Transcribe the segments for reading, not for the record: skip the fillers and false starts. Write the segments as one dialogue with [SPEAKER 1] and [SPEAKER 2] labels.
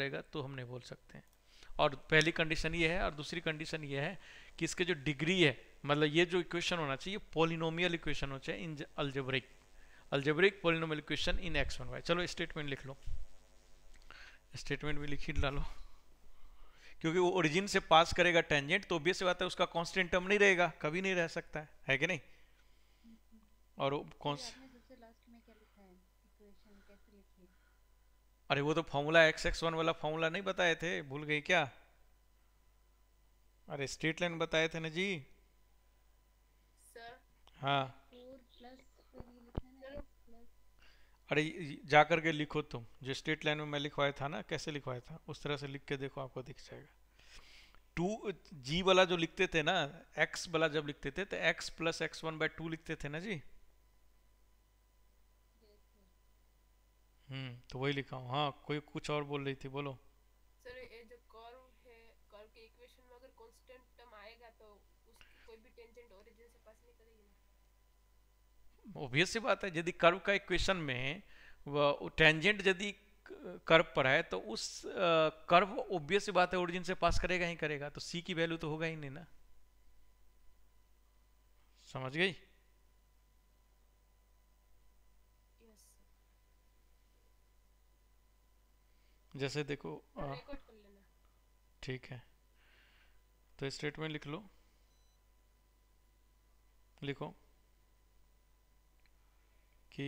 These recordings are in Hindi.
[SPEAKER 1] रहेगा तो हम नहीं बोल सकते हैं। और पहली कंडीशन ये है, और दूसरी कंडीशन ये है कि इसके जो डिग्री है, मतलब ये जो इक्वेशन होना चाहिए पॉलिनोमियल इक्वेशन होना चाहिए in algebraic, algebraic polynomial equation in X one Y. चलो स्टेटमेंट लिख लो, स्टेटमेंट भी लिख ही डालो, क्योंकि वो ओरिजिन से पास करेगा टेंजेंट तो ऑब्वियस बात है उसका कांस्टेंट टर्म नहीं रहेगा, कभी नहीं रह सकता है कि नहीं। और कौन
[SPEAKER 2] सर
[SPEAKER 1] सा,
[SPEAKER 2] आपने सबसे लास्ट में क्या लिखा है, इक्वेशन कैसे लिखी है?
[SPEAKER 1] अरे वो तो फॉर्मूला एक्स एक्स वन वाला फॉर्मूला नहीं बताए थे, भूल गई क्या? अरे स्ट्रेट लाइन बताए थे ना जी।
[SPEAKER 2] सर
[SPEAKER 1] हाँ।
[SPEAKER 2] फोर प्लस फिर ये लिखना है ना, एक्स प्लस।
[SPEAKER 1] अरे जा करके लिखो तुम, जो स्ट्रेट लाइन में मैं लिखवाया था ना, कैसे लिखवाया था उस तरह से लिख के देखो, आपको दिख जाएगा। टू, जी वाला जो लिखते थे ना, एक्स वाला जब लिखते थे तो x plus x one by two लिखते थे ना जी।
[SPEAKER 2] Yes sir.
[SPEAKER 1] तो वही लिखा हूँ। हाँ, कोई कुछ और बोल रही थी, बोलो।
[SPEAKER 3] सर ये जो कर्व है, कर्व के इक्वेशन में अगर कांस्टेंट टर्म आएगा तो उसकी कोई भी टेंजेंट ओरिजिन से पास नहीं करेगी ना।
[SPEAKER 1] ऑब्वियस सी बात है, यदि कर्व का इक्वेशन में वो टेंजेंट यदि कर्व पर है तो उस कर्व ऑब्वियस सी बात है ओरिजिन से पास करेगा ही करेगा, तो सी की वैल्यू तो होगा ही नहीं ना। समझ गई?
[SPEAKER 3] Yes sir.
[SPEAKER 1] जैसे देखो
[SPEAKER 3] सर रिकॉर्ड कर लेना।
[SPEAKER 1] ठीक है, तो स्टेटमेंट लिख लो, लिखो कि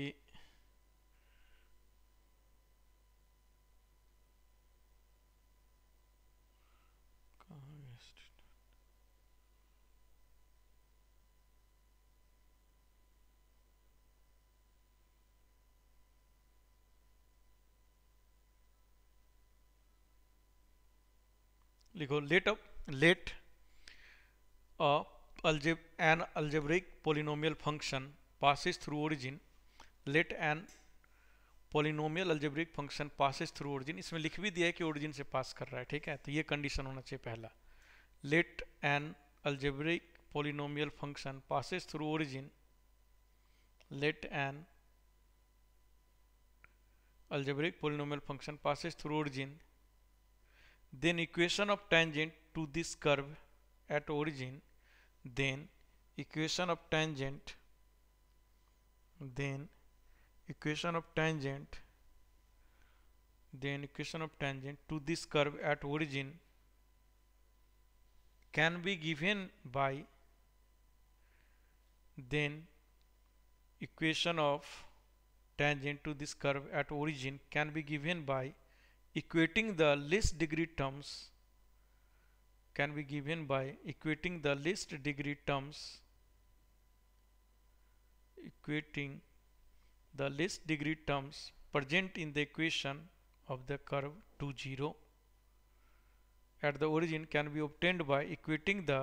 [SPEAKER 1] लिखो late an algebraic polynomial function passes through origin, let an polynomial algebraic function passes through origin, इसमें लिख भी दिया है कि origin से पास कर रहा है, ठीक है, तो ये कंडीशन होना चाहिए पहला। let an algebraic polynomial function passes through origin, let an algebraic polynomial function passes through origin, then equation of tangent to this curve at origin, then equation of tangent, then equation of tangent, then equation of tangent to this curve at origin can be given by, then equation of tangent to this curve at origin can be given by equating the least degree terms, can be given by equating the least degree terms, equating the least degree terms present in the equation of the curve to 0 at the origin can be obtained by equating the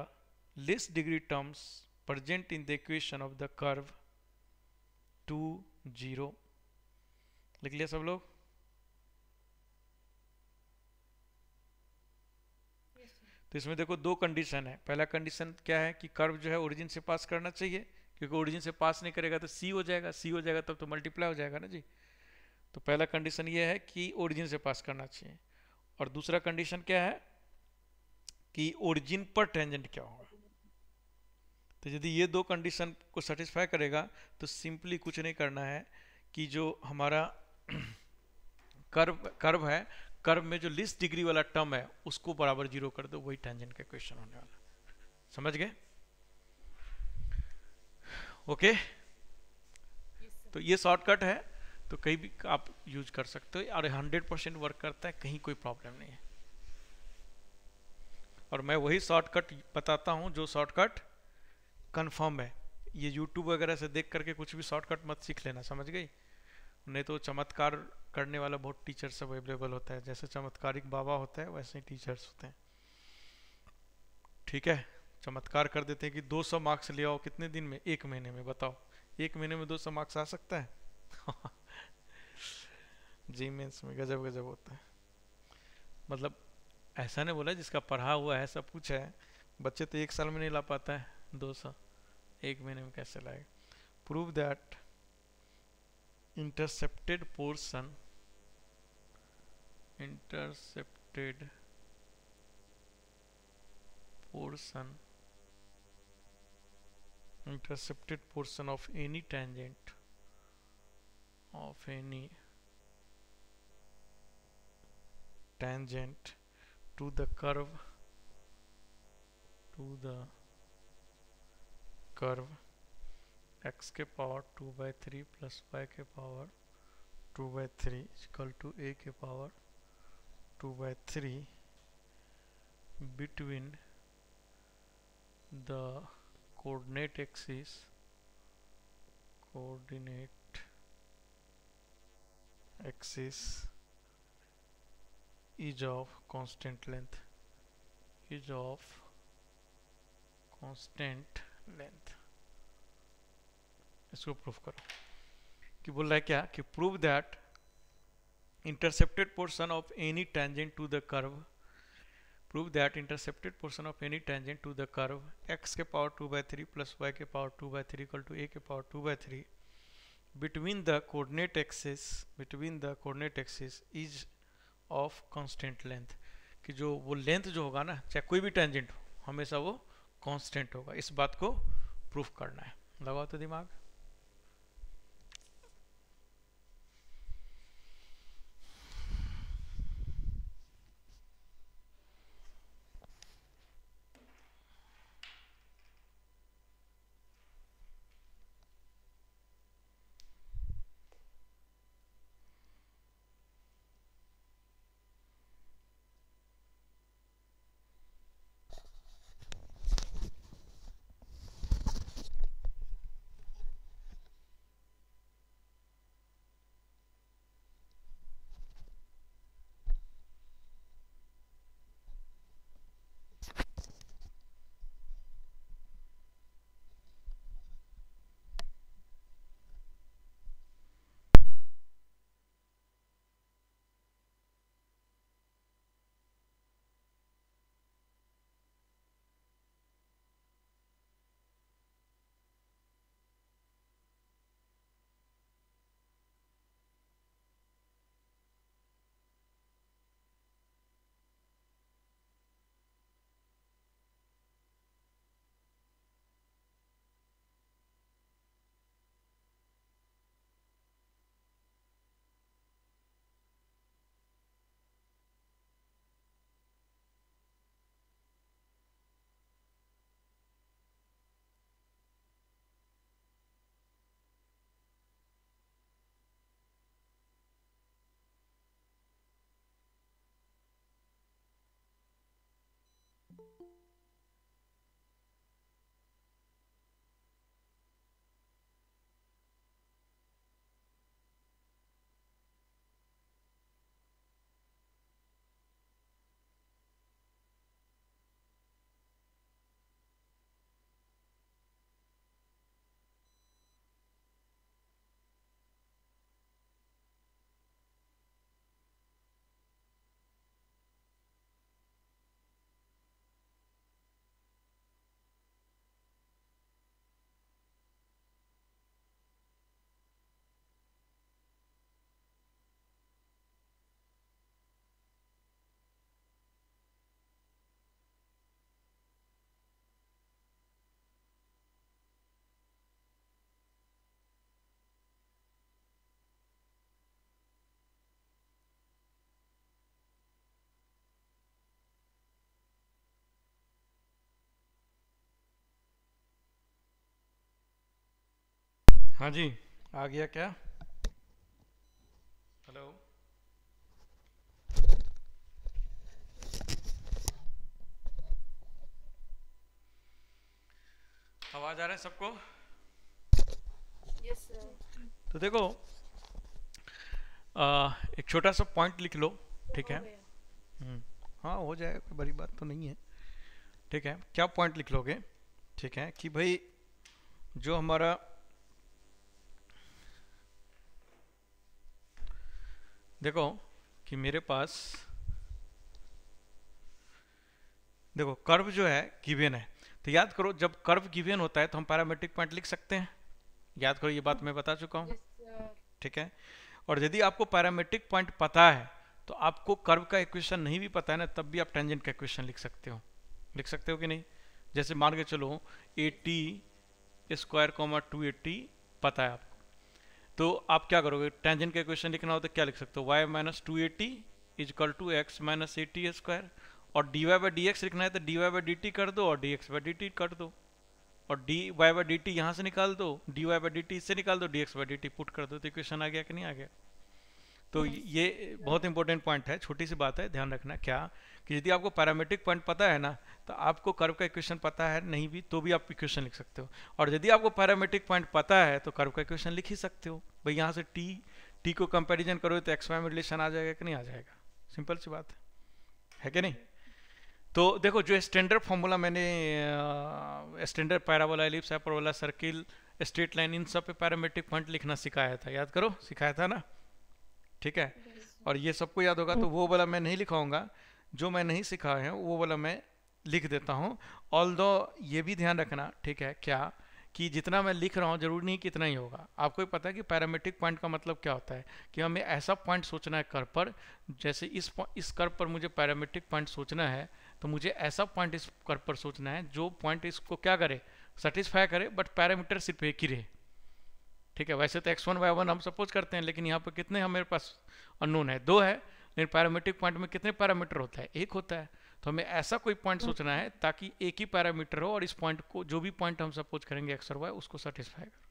[SPEAKER 1] least degree terms present in the equation of the curve to 0। लिख लिया सब लोग?
[SPEAKER 3] Yes sir.
[SPEAKER 1] तो इसमें देखो दो कंडीशन है। पहला कंडीशन क्या है कि कर्व जो है ओरिजिन से पास करना चाहिए, क्योंकि ओरिजिन से पास नहीं करेगा तो सी हो जाएगा, सी हो जाएगा तब तो मल्टीप्लाई हो जाएगा ना जी। तो पहला कंडीशन ये है कि ओरिजिन से पास करना चाहिए, और दूसरा कंडीशन क्या है कि ओरिजिन पर टेंजेंट क्या होगा। तो यदि ये दो कंडीशन को सेटिस्फाई करेगा तो सिंपली कुछ नहीं करना है कि जो हमारा कर्व कर्व है, कर्व में जो लीस्ट डिग्री वाला टर्म है उसको बराबर जीरो कर दो, वही टेंजेंट का क्वेश्चन होने वाला। समझ गए? ओके।
[SPEAKER 3] Yes sir.
[SPEAKER 1] तो ये शॉर्टकट है, तो कहीं भी आप यूज कर सकते हो, और 100% वर्क करता है, कहीं कोई प्रॉब्लम नहीं है। और मैं वही शॉर्टकट बताता हूँ जो शॉर्टकट कंफर्म है। ये यूट्यूब वगैरह से देख करके कुछ भी शॉर्टकट मत सीख लेना, समझ गई? नहीं तो चमत्कार करने वाला बहुत टीचर सब अवेलेबल होता है, जैसे चमत्कारिक बाबा होता है वैसे ही टीचर्स होते हैं, ठीक है। चमत्कार कर देते हैं कि 200 मार्क्स ले आओ, कितने दिन में? एक महीने में। बताओ, एक महीने में 200 मार्क्स आ सकता है? जी मेंस में गजब गजब होता है। मतलब ऐसा नहीं बोला, जिसका पढ़ा हुआ है सब कुछ है, बच्चे तो एक साल में नहीं ला पाता है 200, एक महीने में कैसे लाएगा? Prove that intercepted portion intercepted portion of any tangent to the curve x के पावर 2/3 प्लस y के पावर 2/3 इक्वल टू a के power 2/3 between the coordinate axis is of constant length इसको प्रूफ करो कि बोल रहा है क्या कि prove that intercepted portion of any tangent to the curve x के पावर 2/3 प्लस y के पावर 2/3 इक्वल टू a के power 2/3 between the coordinate axis is of constant length कि जो वो लेंथ जो होगा ना चाहे कोई भी टेंजेंट हो हमेशा वो कांस्टेंट होगा। इस बात को प्रूफ करना है। लगाओ तो दिमाग। हाँ जी, आ गया क्या? हेलो, आवाज आ रहा है सबको?
[SPEAKER 3] Yes sir.
[SPEAKER 1] तो देखो एक छोटा सा पॉइंट लिख लो, ठीक है? हाँ हो जाएगा, कोई बड़ी बात तो नहीं है, ठीक है? क्या पॉइंट लिख लोगे, ठीक है? कि भाई जो हमारा देखो कि मेरे पास देखो कर्व जो है गिवन है, तो याद करो जब कर्व गिवन होता है तो हम पैरामीट्रिक पॉइंट लिख सकते हैं। याद करो ये बात मैं बता चुका हूँ, ठीक है? और यदि आपको पैरामीट्रिक पॉइंट पता है तो आपको कर्व का इक्वेशन नहीं भी पता है ना, तब भी आप टेंजेंट का इक्वेशन लिख सकते हो कि नहीं। जैसे मान के चलो 80 स्क्वायर कॉमा 280 पता है आपको, तो आप क्या करोगे, टेंजेंट का इक्वेशन लिखना हो तो क्या लिख सकते हो, y minus 280 equal to x minus 80 square, और dy बाई डी एक्स लिखना है तो dy बाई डी टी कर दो और dx बाई डी टी कर दो, और dy बाई डी टी यहाँ से निकाल दो, dy बाई डी टी इससे निकाल दो, dx by D T put कर दो, तो इक्वेशन आ गया कि नहीं आ गया। तो ये बहुत इंपॉर्टेंट पॉइंट है, छोटी सी बात है, ध्यान रखना क्या कि यदि आपको पैरामीट्रिक पॉइंट पता है ना, तो आपको कर्व का इक्वेशन पता है नहीं भी तो भी आप इक्वेशन लिख सकते हो, और यदि आपको पैरामीट्रिक पॉइंट पता है तो कर्व का इक्वेशन लिख ही सकते हो भाई। यहाँ से टी को कंपैरिजन करो तो एक्स वाई में रिलेशन आ जाएगा कि नहीं आ जाएगा, सिंपल सी बात है कि नहीं। तो देखो जो स्टैंडर्ड फॉर्मूला मैंने standard parabola, ellipse, hyperbola, circle, straight line, इन सब पे पैरामीट्रिक पॉइंट लिखना सिखाया था, याद करो सिखाया था ना, ठीक है। और ये सबको याद होगा, तो वो वाला मैं नहीं लिखाऊंगा, जो मैं नहीं सिखाया है वो वाला मैं लिख देता हूँ। ऑल्दो ये भी ध्यान रखना, ठीक है, क्या कि जितना मैं लिख रहा हूँ जरूरी नहीं कितना ही होगा। आपको ही पता है कि पैरामीट्रिक पॉइंट का मतलब क्या होता है, कि हमें ऐसा पॉइंट सोचना है कर्व पर, जैसे इस कर्व पर मुझे पैरामीट्रिक पॉइंट सोचना है, तो मुझे ऐसा पॉइंट इस कर्व पर सोचना है जो पॉइंट इसको क्या करे, सेटिस्फाई करे, बट पैरामीटर सिर्फ एक ही रहे, ठीक है। वैसे तो x1 y1 हम सपोज करते हैं, लेकिन यहाँ पर कितने हमारे पास अननोन है, 2 है, लेकिन पैरामीट्रिक पॉइंट में कितने पैरामीटर होता है, 1 होता है। तो हमें ऐसा कोई पॉइंट सोचना है ताकि एक ही पैरामीटर हो और इस पॉइंट को, जो भी पॉइंट हम सपोज करेंगे x और y, उसको सेटिस्फाई करें।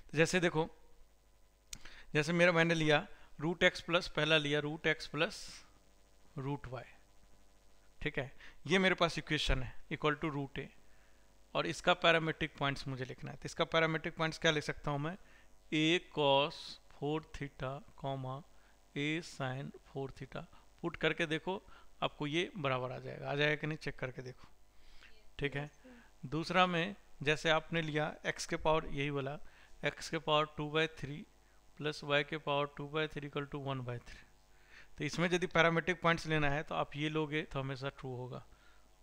[SPEAKER 1] तो जैसे देखो, जैसे मैंने लिया रूट एक्स प्लस, पहला लिया root x plus root y, ठीक है, ये मेरे पास इक्वेशन है इक्वल टू रूट ए, और इसका पैरामीट्रिक पॉइंट्स मुझे लिखना है। तो इसका पैरामीट्रिक पॉइंट्स क्या लिख सकता हूँ मैं, a cos 4 theta comma a sin 4 theta, put करके देखो आपको ये बराबर आ जाएगा कि नहीं, चेक करके देखो, ठीक है। दूसरा में जैसे आपने लिया x के पावर, यही वाला x के पावर 2/3 प्लस y के पावर 2/3 इक्वल टू 1/3, तो इसमें यदि पैरामीट्रिक पॉइंट्स लेना है तो आप ये लोगे तो हमेशा ट्रू होगा,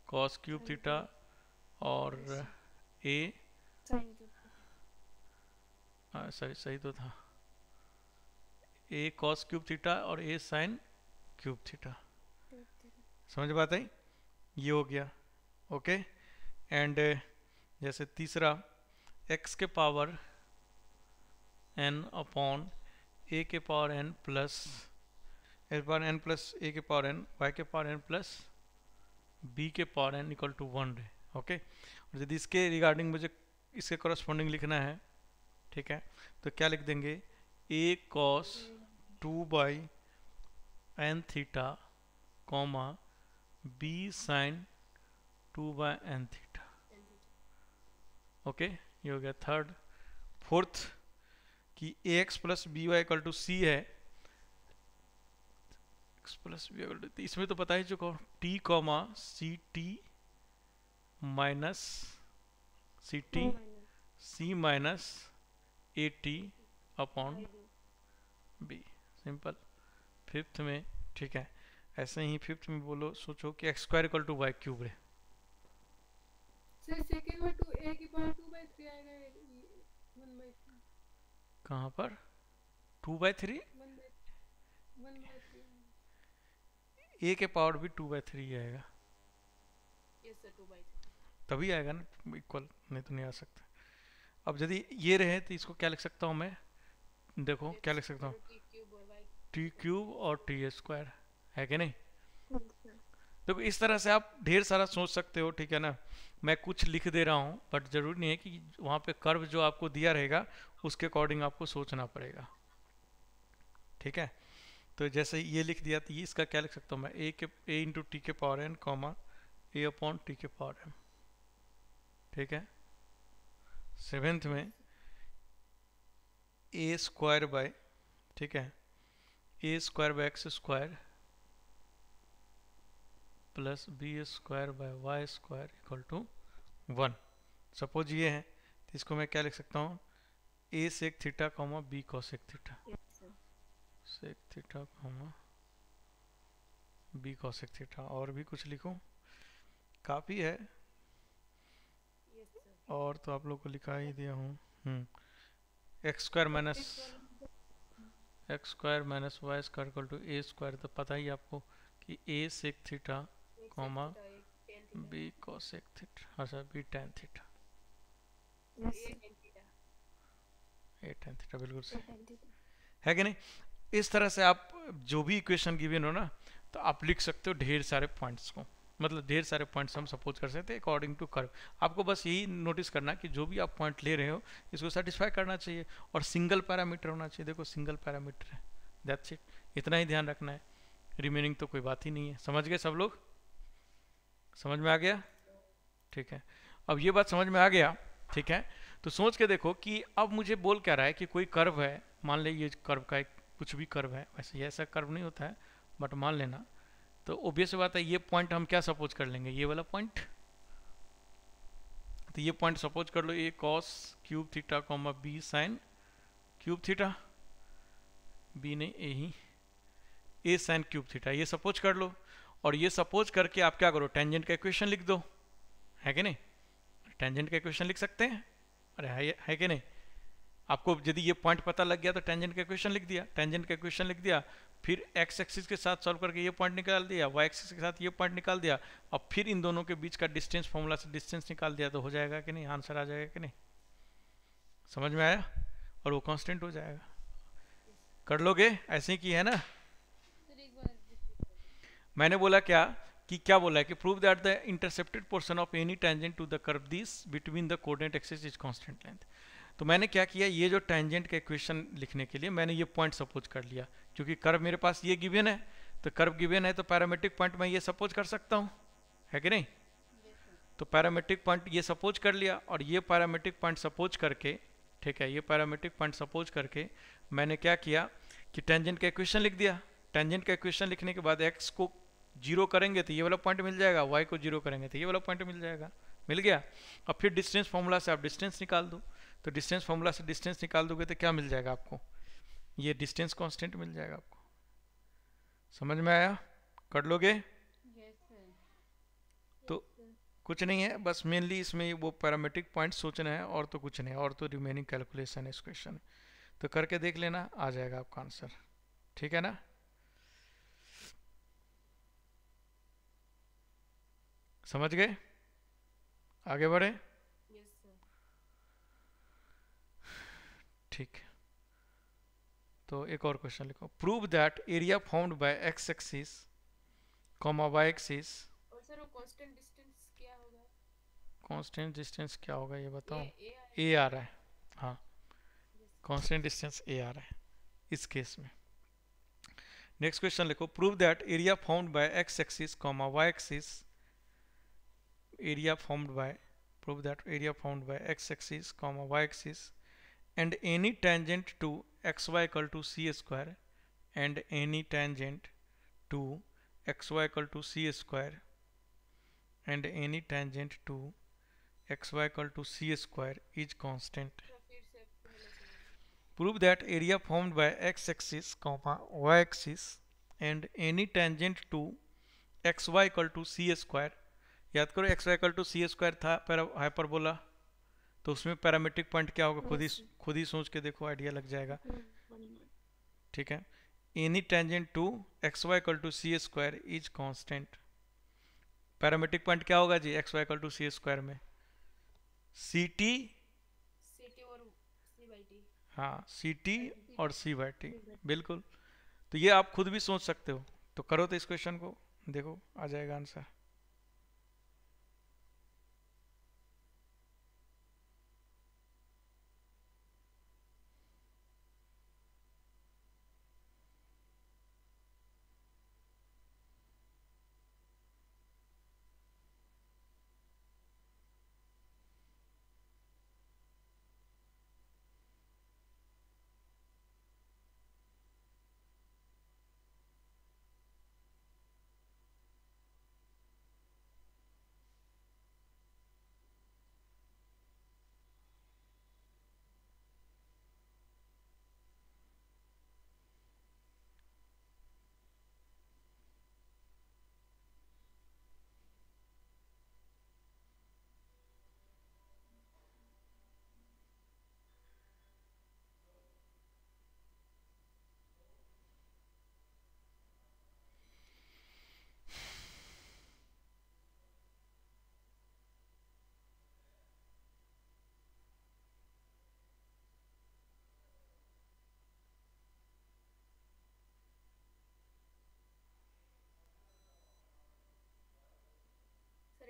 [SPEAKER 1] cos क्यूब थीटा और a सही तो था, a cos क्यूब थीटा और a sin क्यूब थीटा, समझ बात आई, ये हो गया, ओके। एंड जैसे तीसरा x के पावर n अपॉन a के power n plus a power n plus a के पावर n, y के पावर n प्लस b के पावर n इक्वल टू 1 है, ओके। और यदि इसके रिगार्डिंग मुझे इसके करस्पॉन्डिंग लिखना है, ठीक है, तो क्या लिख देंगे, a cos 2/n theta comma b sin 2/n theta, okay, ये हो गया थर्ड। फोर्थ कि ax plus B Y equal to C है, x plus B equal to, इसमें तो पता ही चुका t comma C T minus C T C minus A T upon B, simple. Fifth में, ठीक है, ऐसे ही फिफ्थ में बोलो, सोचो कि x square equal to y cube है, कहाँ पर 2/3, a के पावर भी 2/3 आएगा, तभी आएगा ना इक्वल, नहीं तो नहीं आ सकता। अब यदि ये रहे तो इसको क्या लिख सकता हूँ मैं, देखो क्या लिख सकता हूँ, टी क्यूब और टी स्क्वायर, है कि नहीं। देखो इस तरह से आप ढेर सारा सोच सकते हो, ठीक है ना। मैं कुछ लिख दे रहा हूँ, बट जरूरी नहीं है कि वहाँ पे कर्व जो आपको दिया रहेगा उसके अकॉर्डिंग आपको सोचना पड़ेगा, ठीक है। तो जैसे ये लिख दिया, तो ये इसका क्या लिख सकता हूँ मैं, a इंटू टी के power n comma a upon T के पावर m, ठीक है। सेवेंथ में a स्क्वायर बाय, ठीक है, a square by x square plus b square by y square equal to 1, suppose ये है, तो इसको मैं क्या लिख सकता हूँ, a sec theta comma b cosec theta, sec theta comma b cosec theta, और भी कुछ लिखूं, काफ़ी है, और तो आप लोग को लिखा ही दिया हूँ। X square minus X square minus Y square equal to A square, तो पता ही आपको कि ए सेक थीटा
[SPEAKER 3] एक
[SPEAKER 1] कॉमा
[SPEAKER 3] sec theta, एक tan theta,
[SPEAKER 1] B cosec theta, अच्छा B tan theta,
[SPEAKER 3] a tan theta।
[SPEAKER 1] A tan theta, बिल्कुल सही
[SPEAKER 2] Identity.
[SPEAKER 1] है कि नहीं। इस तरह से आप जो भी इक्वेशन गिवन हो ना, तो आप लिख सकते हो ढेर सारे पॉइंट्स को, मतलब ढेर सारे पॉइंट्स हम सपोज कर सकते हैं अकॉर्डिंग टू कर्व। आपको बस यही नोटिस करना कि जो भी आप पॉइंट ले रहे हो इसको सेटिस्फाई करना चाहिए, और सिंगल पैरामीटर होना चाहिए। देखो सिंगल पैरामीटर है, दैट्स इट, इतना ही ध्यान रखना है, रिमेनिंग तो कोई बात ही नहीं है। समझ गए सब लोग, समझ में आ गया, ठीक है। अब ये बात समझ में आ गया, ठीक है, तो सोच के देखो कि अब मुझे बोल क्या रहा है कि कोई कर्व है, मान ले ये कर्व का एक कुछ भी कर्व है, वैसे ये ऐसा कर्व नहीं होता है बट मान लेना, तो ऑब्वियस बात है ये पॉइंट हम क्या सपोज कर लेंगे, ये वाला पॉइंट। तो ये पॉइंट सपोज कर लो A cos cube theta comma B sine cube theta, B नहीं ए ही, ए साइन क्यूब थीटा, ये सपोज कर लो। और ये सपोज करके आप क्या करो, टेंजेंट का इक्वेशन लिख दो, है कि नहीं। टेंजेंट का इक्वेशन लिख सकते हैं, अरे है कि नहीं। आपको यदि ये पॉइंट पता लग गया तो टेंजेंट का इक्वेशन लिख दिया, टेंजेंट का इक्वेशन लिख दिया, फिर एक्स एक्सिस के साथ सॉल्व करके ये पॉइंट निकाल दिया, वाई एक्सिस के साथ ये पॉइंट निकाल दिया, और फिर इन दोनों के बीच का डिस्टेंस फॉर्मूला से डिस्टेंस निकाल दिया, तो हो जाएगा कि नहीं, आंसर आ जाएगा कि नहीं। समझ में आया, और वो कांस्टेंट हो जाएगा। कर लोगे, ऐसे ही की है ना।
[SPEAKER 2] सर एक बार repeat कर दो.
[SPEAKER 1] मैंने बोला क्या कि क्या बोला है कि prove that the intercepted portion of any tangent to the curve this between the coordinate axis is constant length. तो मैंने क्या किया, ये जो टेंजेंट का इक्वेशन लिखने के लिए मैंने ये पॉइंट सपोज कर लिया, क्योंकि कर्व मेरे पास ये गिवन है, तो कर्व गिवन है तो पैरामेट्रिक पॉइंट मैं ये सपोज कर सकता हूँ, है कि नहीं।
[SPEAKER 2] Yes sir.
[SPEAKER 1] तो पैरामेट्रिक पॉइंट ये सपोज कर लिया, और ये पैरामेट्रिक पॉइंट सपोज करके, ठीक है, ये पैरामेट्रिक पॉइंट सपोज करके मैंने क्या किया कि टेंजेंट का इक्वेशन लिख दिया। टेंजेंट का इक्वेशन लिखने के बाद एक्स को जीरो करेंगे तो ये वाला पॉइंट मिल जाएगा, वाई को जीरो करेंगे तो ये वाला पॉइंट मिल जाएगा, मिल गया। अब फिर डिस्टेंस फॉर्मूला से आप डिस्टेंस निकाल दो, तो डिस्टेंस फॉर्मूला से डिस्टेंस निकाल दोगे तो क्या मिल जाएगा आपको, ये डिस्टेंस कांस्टेंट मिल जाएगा आपको। समझ में आया, कर लोगे।
[SPEAKER 2] Yes sir.
[SPEAKER 1] तो कुछ नहीं है, बस मेनली इसमें वो पैरामेट्रिक पॉइंट सोचना है, और तो कुछ नहीं, और तो रिमेनिंग कैलकुलेशन है इस क्वेश्चन में, तो करके देख लेना, आ जाएगा आपका आंसर, ठीक है ना। समझ गए, आगे बढ़े,
[SPEAKER 3] Yes sir।
[SPEAKER 1] ठीक है। तो एक और क्वेश्चन लिखो, prove that area formed by x axis comma y axis,
[SPEAKER 3] और सर वो कांस्टेंट डिस्टेंस क्या होगा।
[SPEAKER 1] कांस्टेंट डिस्टेंस क्या होगा ये बताओ।
[SPEAKER 3] ए
[SPEAKER 1] ए आ रहा है, हाँ, कांस्टेंट डिस्टेंस ए आ रहा है इस केस में। नेक्स्ट क्वेश्चन लिखो, prove that area formed by x axis comma y axis, area formed by, prove that area formed by x axis comma y axis and any tangent to xy equal to c square and any tangent to xy equal to c square and any tangent to xy equal to c square is constant.
[SPEAKER 3] फिर से पहले से
[SPEAKER 1] Prove that area formed by x axis comma y axis and any tangent to xy equal to c square, याद करो xy equal to c square था हाइपरबोला, तो उसमें पैरामेट्रिक पॉइंट क्या होगा, खुद ही सोच के देखो, आइडिया लग जाएगा, ठीक है। Any tangent to X Y equal to C square is constant, parametric point क्या होगा जी X Y equal to C square में, सी टी,
[SPEAKER 3] और सी बाई टी।
[SPEAKER 1] हाँ सी टी और सी बाई टी, बिल्कुल। तो ये आप खुद भी सोच सकते हो, तो करो तो इस क्वेश्चन को, देखो आ जाएगा आंसर।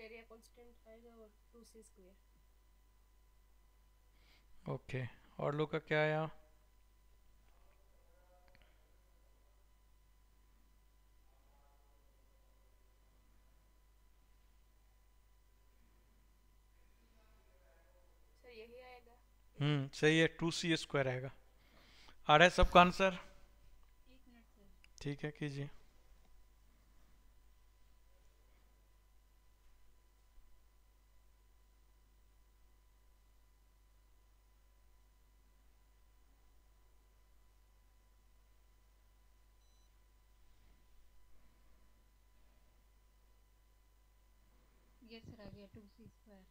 [SPEAKER 3] एरिया कांस्टेंट आएगा और 2c²
[SPEAKER 1] ओके, और लोग का क्या आया?
[SPEAKER 3] सर यही आएगा।
[SPEAKER 1] सही है, 2c² आएगा। आ रहा है सबका आंसर?
[SPEAKER 2] एक मिनट सर।
[SPEAKER 1] ठीक है, कीजिए।
[SPEAKER 2] यस सर, आ गया 2c²।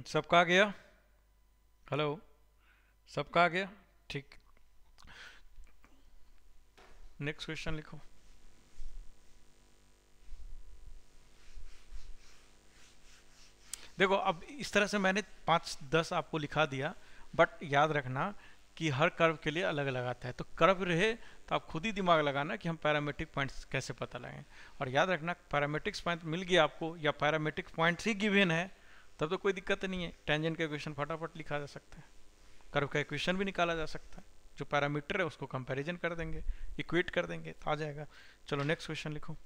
[SPEAKER 1] सबका आ गया? हेलो, सबका आ गया? ठीक, नेक्स्ट क्वेश्चन लिखो। देखो, अब इस तरह से मैंने 5-10 आपको लिखा दिया, बट याद रखना कि हर कर्व के लिए अलग अलग आता है। तो कर्व रहे तो आप खुद ही दिमाग लगाना कि हम पैरामेट्रिक पॉइंट्स कैसे पता लगाएं। और याद रखना, पैरामेट्रिक्स पॉइंट मिल गया आपको या पैरामेट्रिक पॉइंट्स ही गिवन है, तब तो कोई दिक्कत नहीं है, टेंजेंट का इक्वेशन फटाफट लिखा जा सकता है, कर्व का इक्वेशन भी निकाला जा सकता है। जो पैरामीटर है उसको कंपैरिजन कर देंगे, इक्वेट कर देंगे तो आ जाएगा। चलो नेक्स्ट क्वेश्चन लिखो।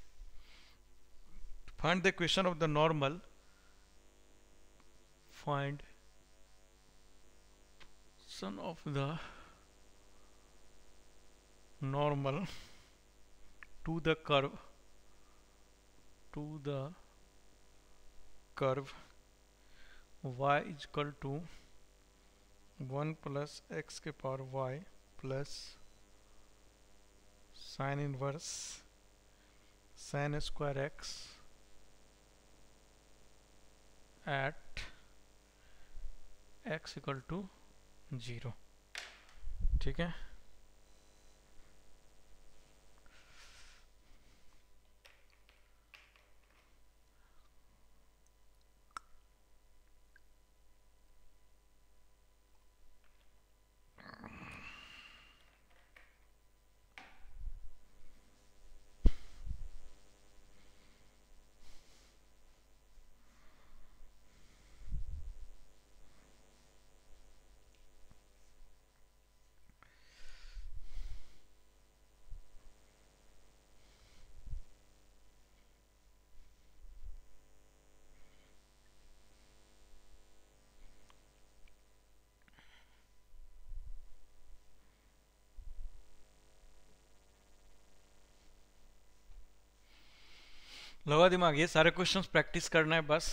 [SPEAKER 1] Find the equation of the normal, find sum of the normal to the curve y is equal to 1 plus x के power y plus sin inverse sin square x at x equal to 0। ठीक है, लगा दिमाग, ये सारे क्वेश्चंस प्रैक्टिस करना है बस।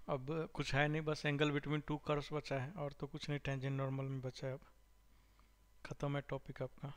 [SPEAKER 1] अब कुछ है नहीं, बस एंगल बिटवीन टू कर्व्स बचा है और तो कुछ नहीं, टेंजेंट नॉर्मल में बचा है। अब खत्म है टॉपिक आपका।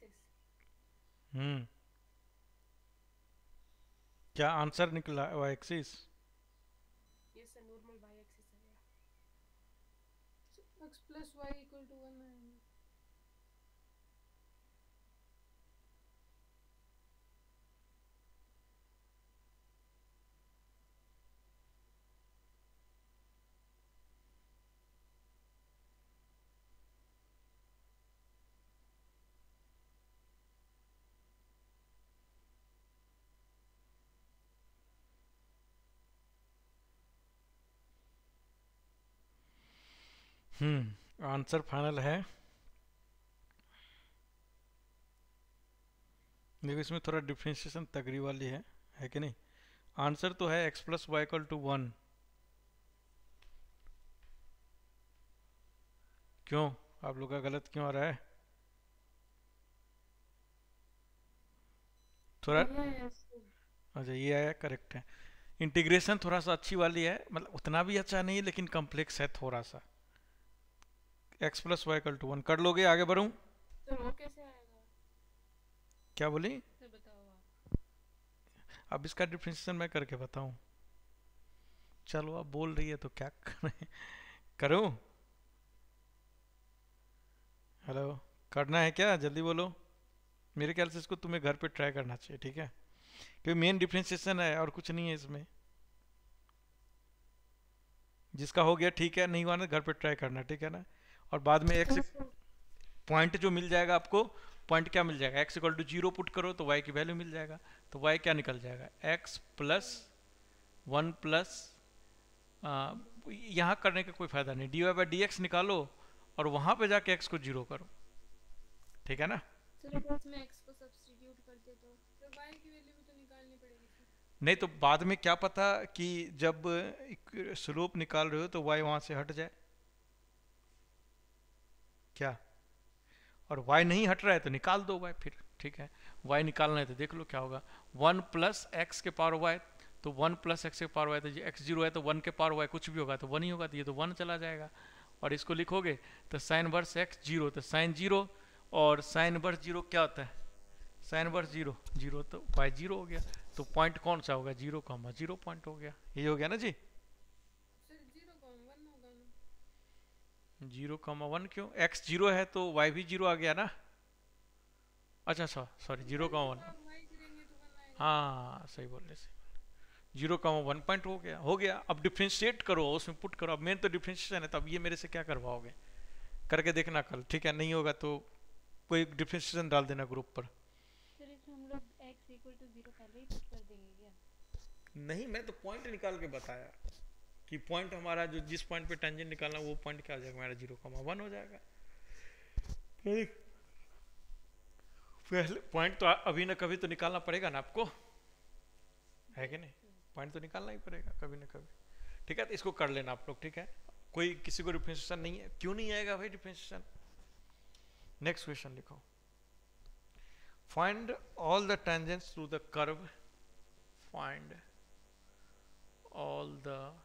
[SPEAKER 3] एक्सिस।
[SPEAKER 1] हम्म, क्या आंसर निकला Y axis?
[SPEAKER 3] Yes sir, normal Y axis आ गया।
[SPEAKER 2] x plus y equal to 1 आएगा।
[SPEAKER 1] आंसर फाइनल है। देखो इसमें थोड़ा डिफ्रेंशिएशन तगड़ी वाली है कि नहीं? आंसर तो है x plus y equal to 1। क्यों, आप लोग का गलत क्यों आ रहा है? थोड़ा,
[SPEAKER 2] यस।
[SPEAKER 1] अच्छा ये आया, करेक्ट है। इंटीग्रेशन थोड़ा सा अच्छी वाली है, मतलब उतना भी अच्छा नहीं है लेकिन कॉम्प्लेक्स है थोड़ा सा। x plus y equal to 1 कर लोगे? आगे बढ़ूं?
[SPEAKER 3] सर वो कैसे आएगा?
[SPEAKER 1] क्या बोली?
[SPEAKER 2] सर बताओ आप।
[SPEAKER 1] अब इसका डिफ्रेंशिएशन मैं करके बताऊं? चलो आप बोल रही है तो क्या करें? करूं? हेलो, करना है क्या? जल्दी बोलो। मेरे ख्याल से इसको तुम्हें घर पे ट्राई करना चाहिए, ठीक है? क्योंकि मेन डिफ्रेंशिएशन है और कुछ नहीं है इसमें। जिसका हो गया ठीक है, नहीं हुआ ना घर पे ट्राई करना, ठीक है ना? और बाद में एक्स पॉइंट जो मिल जाएगा आपको, पॉइंट क्या मिल जाएगा? x इक्वल टू 0 पुट करो तो y की वैल्यू मिल जाएगा। तो y क्या निकल जाएगा? x प्लस 1 प्लस, यहाँ करने का कोई फायदा नहीं, dy बाई डी एक्स निकालो और वहां पे जाके x को 0 करो, ठीक है ना?
[SPEAKER 2] सर अगर इसमें x को सब्स्टिट्यूट करते तो y की वैल्यू भी तो निकालनी पड़ेगी फिर।
[SPEAKER 1] नहीं तो बाद में क्या पता कि जब स्लोप निकाल रहे हो तो y वहां से हट जाए, क्या? और y नहीं हट रहा है तो निकाल दो y फिर, ठीक है? y निकालना है तो देख लो क्या होगा। 1 प्लस एक्स के पावर y, तो 1 प्लस एक्स के पावर y, तो ये x 0 है तो 1 के पावर y कुछ भी होगा तो 1 ही होगा, तो ये तो 1 चला जाएगा। और इसको लिखोगे तो साइन वर्स x 0, तो साइन 0, और साइन वर्स 0 क्या होता है? साइन वर्स 0 0, तो y 0 हो गया। तो पॉइंट कौन सा होगा? 0 कॉमा 0 पॉइंट हो गया। ये हो गया ना जी?
[SPEAKER 2] सर 0 कॉमा 1 होगा ना।
[SPEAKER 1] 0 कॉमा 1 क्यों? x 0 है तो y भी 0 आ गया ना? अच्छा सॉरी 0 कॉमा 1,
[SPEAKER 2] y करेंगे तो 1 आएगा।
[SPEAKER 1] हाँ सही बोल रहे, सही। 0 कॉमा 1 पॉइंट हो गया। अब डिफ्रेंशिएट करो, उसमें पुट करो। अब मेन तो डिफ्रेंशिएशन है, तो अब ये मेरे से क्या करवाओगे? करके देखना कल, ठीक है? नहीं होगा तो कोई डिफ्रेंशिएशन डाल देना ग्रुप पर।
[SPEAKER 2] सर इसमें हम लोग x इक्वल टू 0 पहले ही पुट कर देंगे क्या?
[SPEAKER 1] नहीं, मैं तो पॉइंट निकाल के बताया कि पॉइंट हमारा जो जिस पॉइंट पे टेंजेंट निकालना वो पॉइंट क्या हो जाएगा हमारा? 0 कॉमा 1 हो जाएगा। पहले पॉइंट तो अभी ना कभी तो निकालना पड़ेगा ना आपको, है कि नहीं? पॉइंट तो निकालना ही पड़ेगा कभी ना कभी, ठीक है? तो इसको कर लेना आप लोग, ठीक है? कोई किसी को डिफरेंशिएशन नहीं है? क्यों नहीं आएगा भाई डिफरेंशिएशन? नेक्स्ट क्वेश्चन लिखो। Find all the tangents through the curve, find all the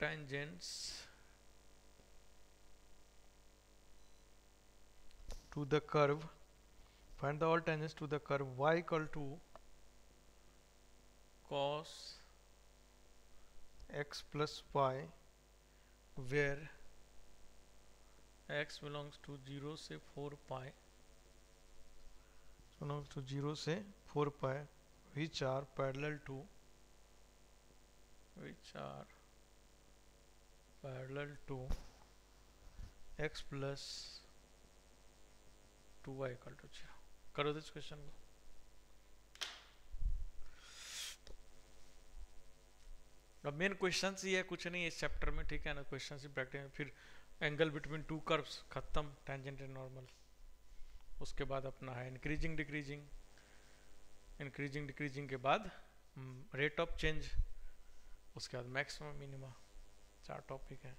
[SPEAKER 1] tangents to the curve, find the all tangents to the curve y equal to cos x plus y, where x belongs to 0 से 4 pi, belongs to 0 से 4 pi, which are parallel to x plus 2y equal to 0। करो दिस क्वेश्चन को। अब मेन क्वेश्चन ही है, कुछ नहीं है इस चैप्टर में, ठीक है ना? क्वेश्चन ही प्रैक्टिस में, फिर एंगल बिटवीन टू कर्व्स खत्म, टेंजेंट एंड नॉर्मल। उसके बाद अपना है इंक्रीजिंग डिक्रीजिंग, इंक्रीजिंग डिक्रीजिंग के बाद रेट ऑफ चेंज, उसके बाद मैक्सिमम मिनिमा। 4 टॉपिक है।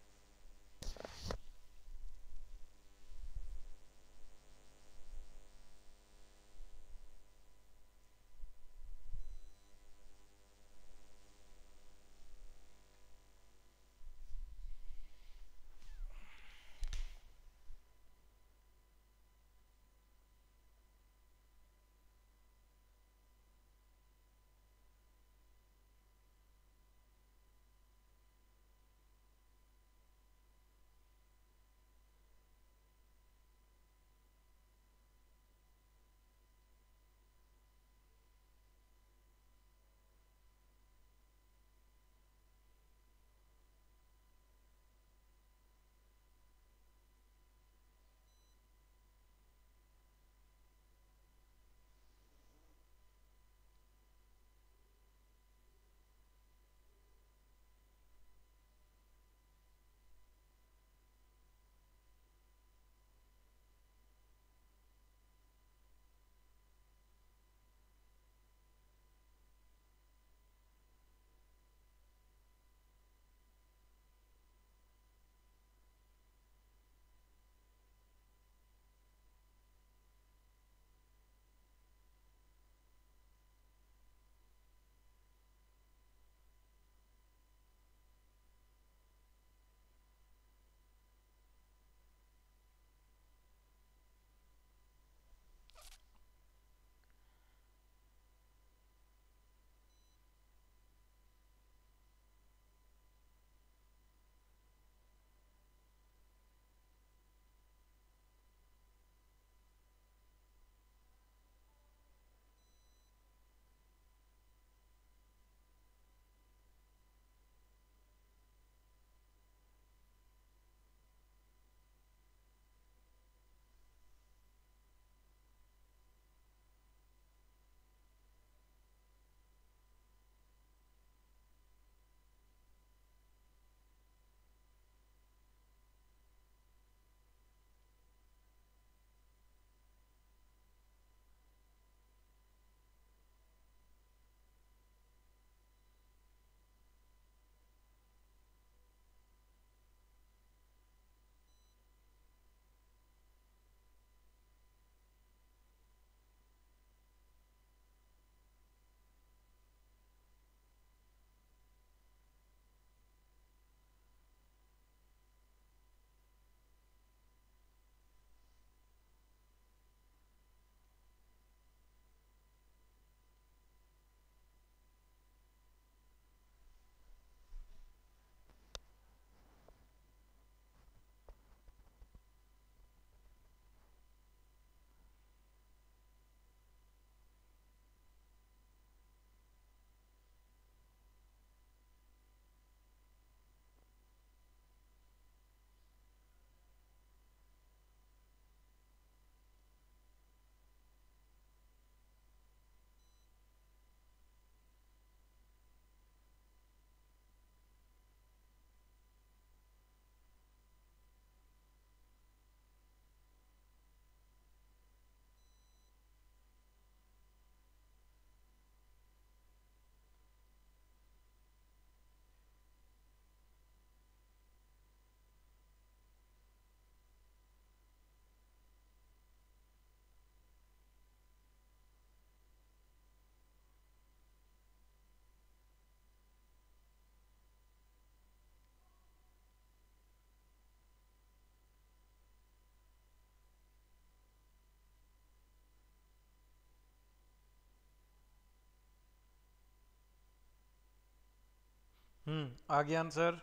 [SPEAKER 1] आ गया आंसर।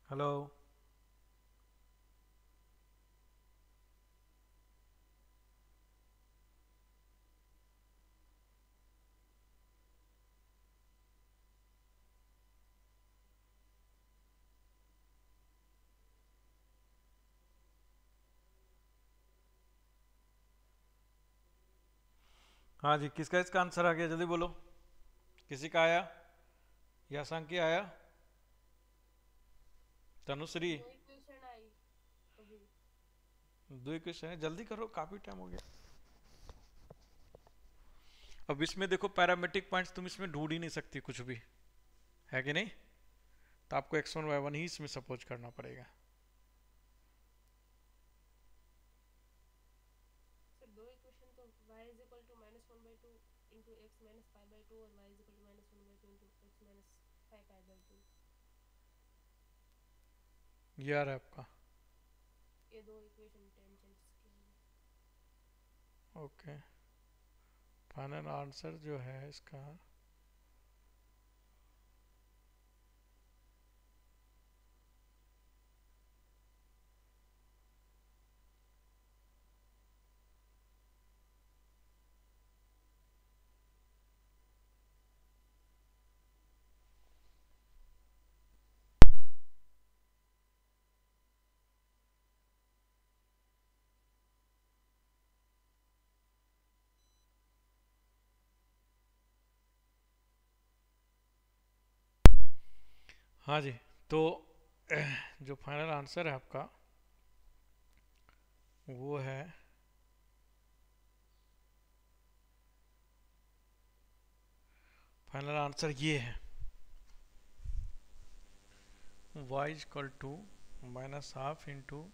[SPEAKER 1] हेलो। हाँ जी, किसका इसका आंसर आ गया, जल्दी बोलो। किसी का आया? यासांकी आया? तनुश्री?
[SPEAKER 3] दो इक्वेशन आई अभी।
[SPEAKER 1] दो क्वेश्चन है, जल्दी करो, काफी टाइम हो गया। अब इसमें देखो पैरामेट्रिक पॉइंट्स तुम इसमें ढूंढ ही नहीं सकती कुछ भी, है कि नहीं? तो आपको x1 y1 ही इसमें सपोज करना पड़ेगा।
[SPEAKER 3] सर दो इक्वेशन तो y is equal to -1/2 into x minus pi by two और y is equal to -1/2 into x minus 5 pi by two.
[SPEAKER 1] ये आ रहा है आपका?
[SPEAKER 3] ये दो इक्वेशन टेंजेंट्स के हैं।
[SPEAKER 1] ओके, फाइनल आंसर जो है इसका हाँ जी, तो जो फाइनल आंसर है आपका वो है फाइनल आंसर ये है y is equal to -12 into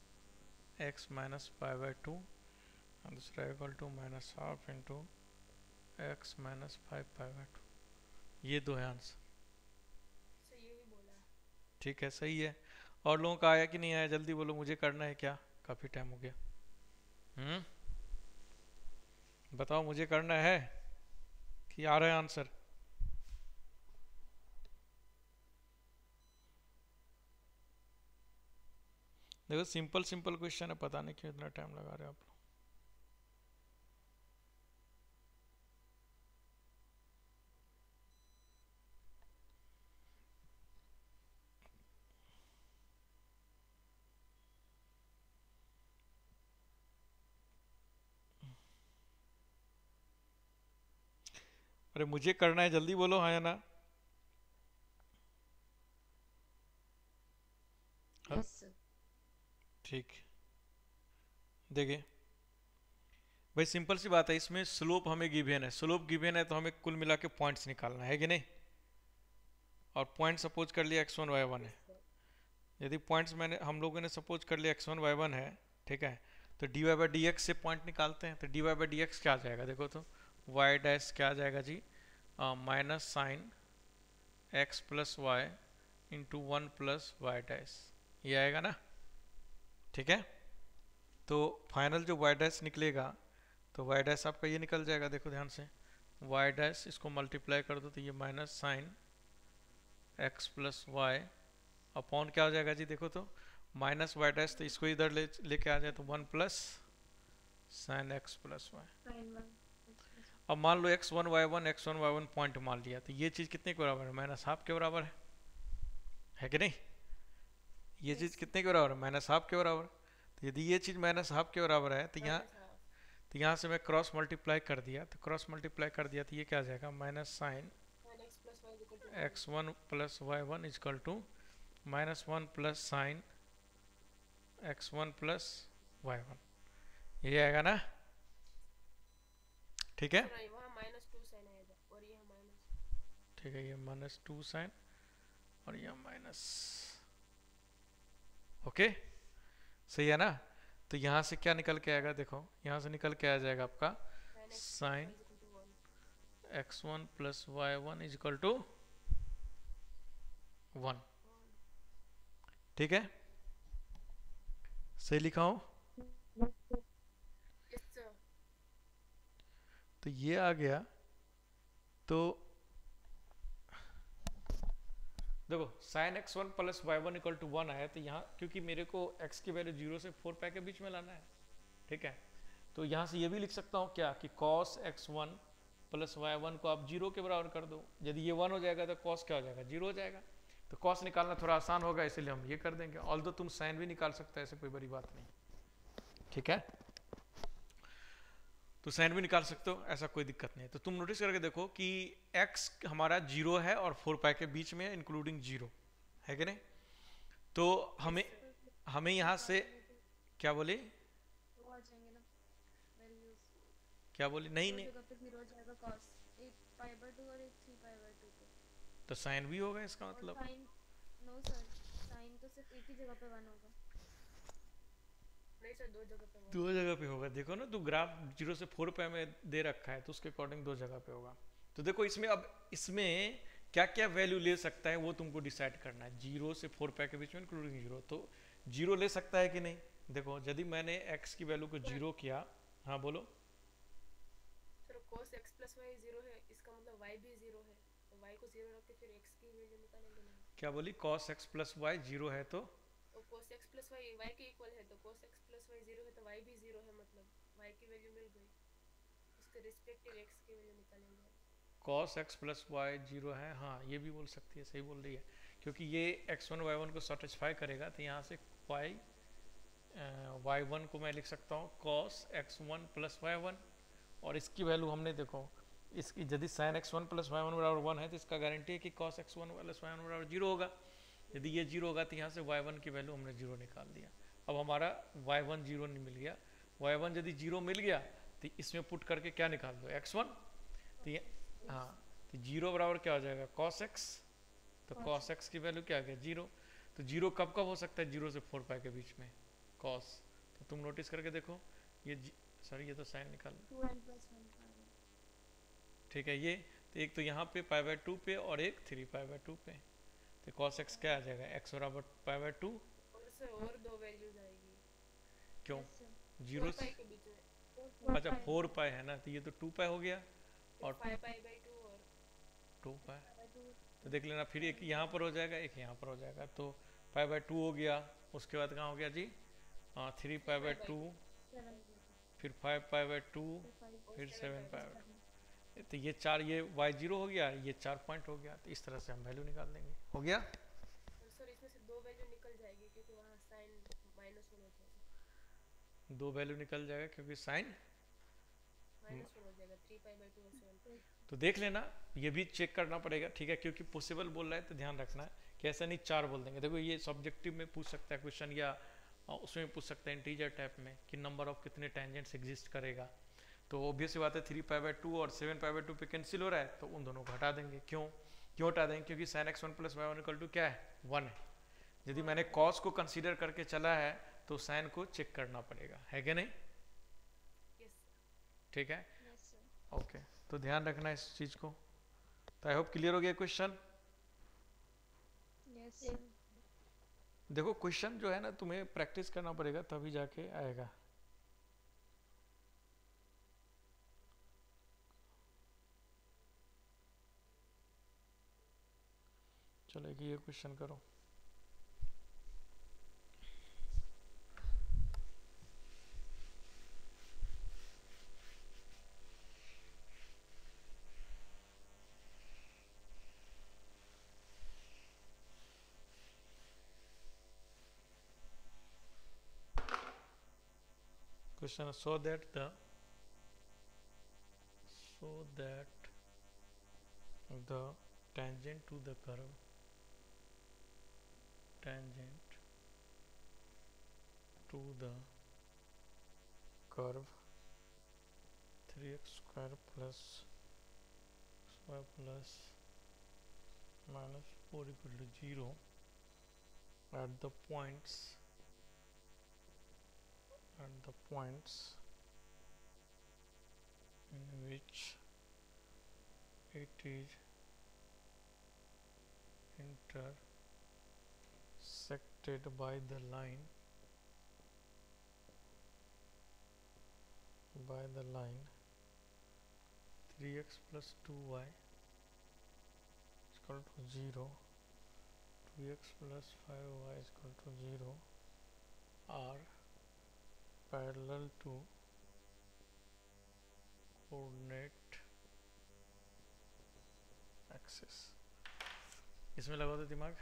[SPEAKER 1] x minus pi by two, दूसरा equal to -12 into x minus 5 pi by two. ये दो है आंसर।
[SPEAKER 3] सर यही बोला।
[SPEAKER 1] ठीक है, सही है। और लोगों का आया कि नहीं आया, जल्दी बोलो, मुझे करना है क्या, काफ़ी टाइम हो गया। बताओ, मुझे करना है कि आ रहा है आंसर? देखो सिंपल सिंपल क्वेश्चन है, पता नहीं क्यों इतना टाइम लगा रहे हो आप लोग। अरे मुझे करना है, जल्दी बोलो, हाँ या ना।
[SPEAKER 3] Yes sir.
[SPEAKER 1] ठीक, देखिए भाई सिंपल सी बात है, इसमें स्लोप हमें गिवन है, स्लोप गिवन है तो हमें कुल मिला के पॉइंट्स निकालना है कि नहीं? और पॉइंट सपोज कर लिया x1 y1 है। यदि पॉइंट्स मैंने हम लोगों ने सपोज कर लिया x1 y1 है, ठीक है, तो dy बाई डी से पॉइंट निकालते हैं। तो dy बाई डी क्या आ जाएगा, देखो तो y डैश क्या आ जाएगा जी, minus sine x plus Y into 1 plus Y dash, ये आएगा ना? ठीक है, तो फाइनल जो y डैश निकलेगा तो y डैश आपका ये निकल जाएगा, देखो ध्यान से, y डैश इसको मल्टीप्लाई कर दो तो ये minus sine x plus y upon क्या हो जाएगा जी, देखो तो माइनस वाई डैश, तो इसको इधर लेके आ जाए तो 1 plus sine x plus y. अब मान लो x1 y1 पॉइंट मान लिया, तो ये चीज़ कितने के बराबर है, -12 के बराबर है कि नहीं? ये चीज़ कितने के बराबर है, -12 के बराबर। तो यदि ये चीज़ -12 के बराबर है तो यहाँ से मैं क्रॉस मल्टीप्लाई कर दिया, तो क्रॉस मल्टीप्लाई कर दिया तो ये क्या आ जाएगा, minus sine x1 plus y1 equal to -1 plus sine x1 plus y1, ये आएगा ना? ठीक है, ठीक है, ये -2 साइन और ये माइनस, ओके, सही है ना? तो यहाँ से क्या निकल के आएगा, देखो यहाँ से निकल के आ जाएगा आपका sign x1 plus y1 equal to 1। ठीक है, सही लिखा हूँ? तो ये आ गया। तो देखो sine x one plus y one equal to one आया, तो यहाँ क्योंकि मेरे को x की वैल्यू 0 से 4 पाई के बीच में लाना है, ठीक है, तो यहाँ से ये भी लिख सकता हूँ क्या कि cos x1 plus y one को आप 0 के बराबर कर दो। यदि ये 1 हो जाएगा तो cos क्या हो जाएगा, 0 हो जाएगा। तो cos निकालना थोड़ा आसान होगा, इसलिए हम ये कर देंगे। ऑल्दो तुम साइन भी निकाल सकते हैं, ऐसे कोई बड़ी बात नहीं, ठीक है, तो साइन भी निकाल सकते हो, ऐसा कोई दिक्कत नहीं है। तो तुम नोटिस करके देखो कि x हमारा 0 है और 4 पाई के बीच में इंक्लूडिंग 0 है कि नहीं। तो हमें हमें यहाँ से क्या बोले,
[SPEAKER 2] वो आ जाएंगे ना वैल्यूज,
[SPEAKER 1] क्या बोले, नहीं
[SPEAKER 2] दो
[SPEAKER 1] नहीं,
[SPEAKER 2] जगह पे 0 हो जाएगा cos, एक π/2 और एक 3π/2 पे।
[SPEAKER 1] तो साइन भी होगा इसका
[SPEAKER 2] और
[SPEAKER 1] मतलब।
[SPEAKER 2] साइन, नो सर, साइन तो सिर्फ एक ही जगह पे 1 होगा।
[SPEAKER 3] नहीं सर, दो जगह पे
[SPEAKER 1] दो जगह पे होगा, देखो ना, तो ग्राफ 0 से 4 पाई में दे रखा है, तो उसके अकॉर्डिंग दो जगह पे होगा। तो देखो इसमें अब इसमें क्या क्या वैल्यू ले सकता है वो तुमको डिसाइड करना है। 0 से 4 पाई के बीच में इंक्लूडिंग 0, तो 0 ले सकता है कि नहीं। देखो यदि मैंने x की वैल्यू को 0 किया, हाँ बोलो,
[SPEAKER 3] sir cos x plus y 0 है, इसका मतलब y भी 0 है, तो y को 0 रख के फिर x की वैल्यू निकालेंगे ना।
[SPEAKER 1] क्या बोली, cos x प्लस वाई 0 है तो
[SPEAKER 3] और cos x plus y y के इक्वल है, तो cos x प्लस वाई 0 है तो y भी 0 है, मतलब y की वैल्यू मिल गई, उसके रिस्पेक्टिव x की वैल्यू निकालेंगे।
[SPEAKER 1] cos x प्लस वाई 0 है, हाँ ये भी बोल सकती है, सही बोल रही है, क्योंकि ये x1 y1 को सेटिस्फाई करेगा। तो यहाँ से y1 को मैं लिख सकता हूँ cos x1 प्लस y1, और इसकी वैल्यू हमने देखो, इसकी यदि sin x1 plus y one बराबर 1 है तो इसका गारंटी है कि cos x1 plus y one बराबर 0 होगा। यदि ये 0 होगा तो यहाँ से y1 की वैल्यू हमने 0 निकाल दिया। अब हमारा y1 0 नहीं मिल गया, y1 यदि 0 मिल गया तो इसमें पुट करके क्या निकाल दो, x1, तो ये हाँ, तो 0 बराबर क्या हो जाएगा, cos x, तो cos x की वैल्यू क्या आ गया, 0। तो 0 कब कब हो सकता है, 0 से 4 पाई के बीच में cos। तो तुम नोटिस करके देखो, ये सॉरी ये तो साइन निकाल,
[SPEAKER 2] 2n+1
[SPEAKER 1] ठीक है, ये तो एक तो यहाँ पे π/2 पे और एक 3π/2 पे, तो cos x क्या आ जाएगा, x बराबर π/2,
[SPEAKER 3] और सर और दो वैल्यूज आएगी
[SPEAKER 1] क्यों,
[SPEAKER 2] yes sir,
[SPEAKER 1] 0
[SPEAKER 3] 4 पाई के बीच में,
[SPEAKER 2] 4
[SPEAKER 1] अच्छा 4 पाई है ना, तो ये तो 2 पाई हो गया और
[SPEAKER 3] 5 पाई बाई 2 और
[SPEAKER 1] 2 पाई,
[SPEAKER 2] π/2
[SPEAKER 1] तो देख लेना, फिर एक यहाँ पर हो जाएगा, एक यहाँ पर हो जाएगा, तो π/2 हो गया। उसके बाद कहाँ हो गया जी, हाँ 3π/2,
[SPEAKER 2] 7
[SPEAKER 1] फिर 5π/2, फिर 7π/2, तो ये 4, ये y0 हो गया, ये 4 पॉइंट हो गया। तो इस तरह से हम वैल्यू निकाल देंगे, हो गया।
[SPEAKER 3] और सर इसमें से दो वैल्यू निकल जाएगी क्योंकि वहाँ साइन -1 हो जाएगा,
[SPEAKER 1] दो वैल्यू निकल जाएगा क्योंकि साइन,
[SPEAKER 3] -1 हो जाएगा, 3 पाई बाई 2 और 7 पाई।
[SPEAKER 1] तो देख लेना, ये भी चेक करना पड़ेगा, ठीक है, क्योंकि पॉसिबल बोल रहा है तो ध्यान रखना है कि ऐसा नहीं 4 बोल देंगे। देखो ये सब्जेक्टिव में पूछ सकता है क्वेश्चन, या उसमें पूछ सकता है इंटीजर टाइप में कि नंबर ऑफ कितने टेंजेंट्स एग्जिस्ट करेगा। तो ऑब्वियस सी बात है 3π/2 और 7π/2 पे कैंसिल हो रहा है, तो उन दोनों को हटा देंगे। क्यों क्यों हटा देंगे, क्योंकि sin x1 plus y one equal to क्या है, 1 है। यदि मैंने cos को कंसीडर करके चला है तो sin को चेक करना पड़ेगा, है कि नहीं,
[SPEAKER 3] यस
[SPEAKER 1] ठीक है,
[SPEAKER 2] yes sir,
[SPEAKER 1] ओके। तो ध्यान रखना इस चीज को। तो आई होप क्लियर हो गया क्वेश्चन।
[SPEAKER 2] yes sir,
[SPEAKER 1] देखो क्वेश्चन जो है ना तुम्हें प्रैक्टिस करना पड़ेगा तभी जाके आएगा। चलो एक ये क्वेश्चन करो। Question, so that the tangent to the curve, tangent to the curve 3x square plus y plus minus 4 equal to 0 at the points in which it is intersected by the line 3x plus 2y is equal to 0, 2x plus 5y is equal to 0 are parallel to coordinate axis। इसमें लगा दो दिमाग।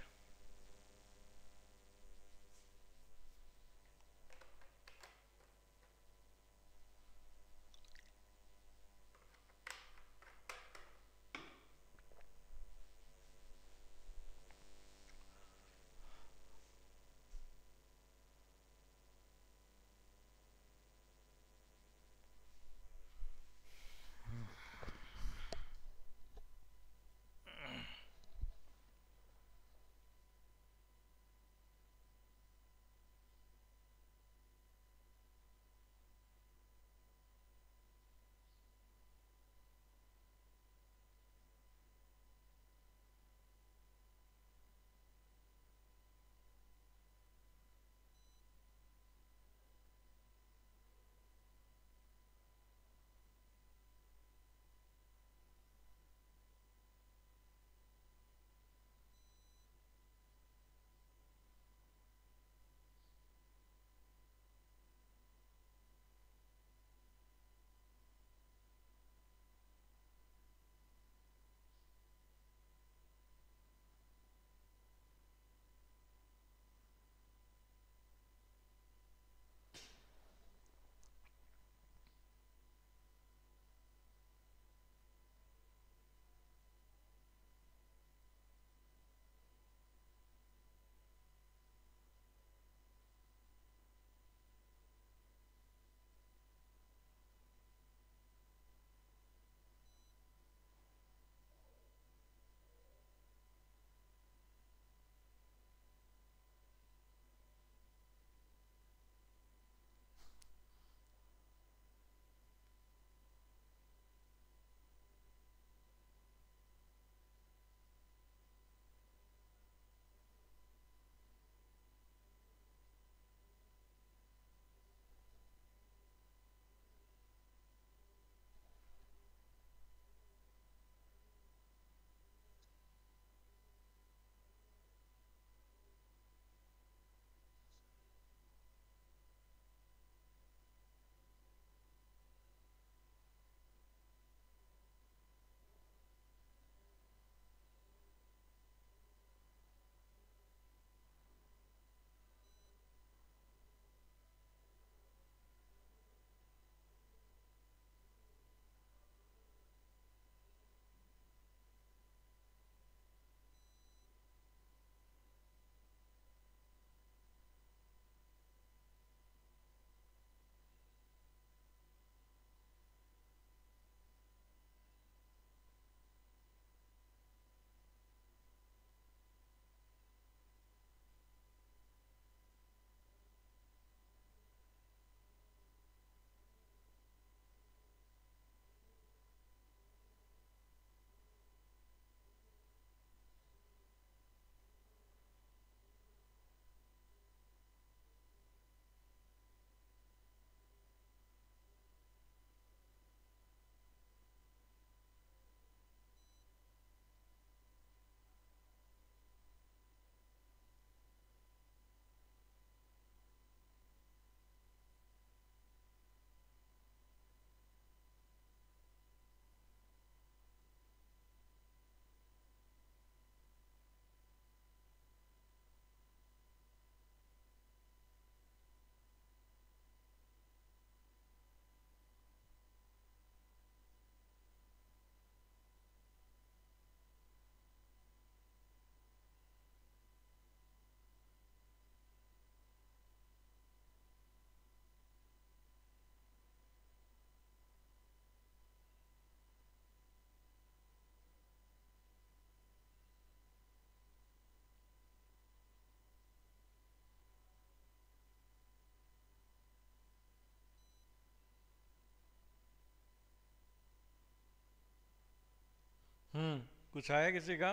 [SPEAKER 1] कुछ आया किसी का?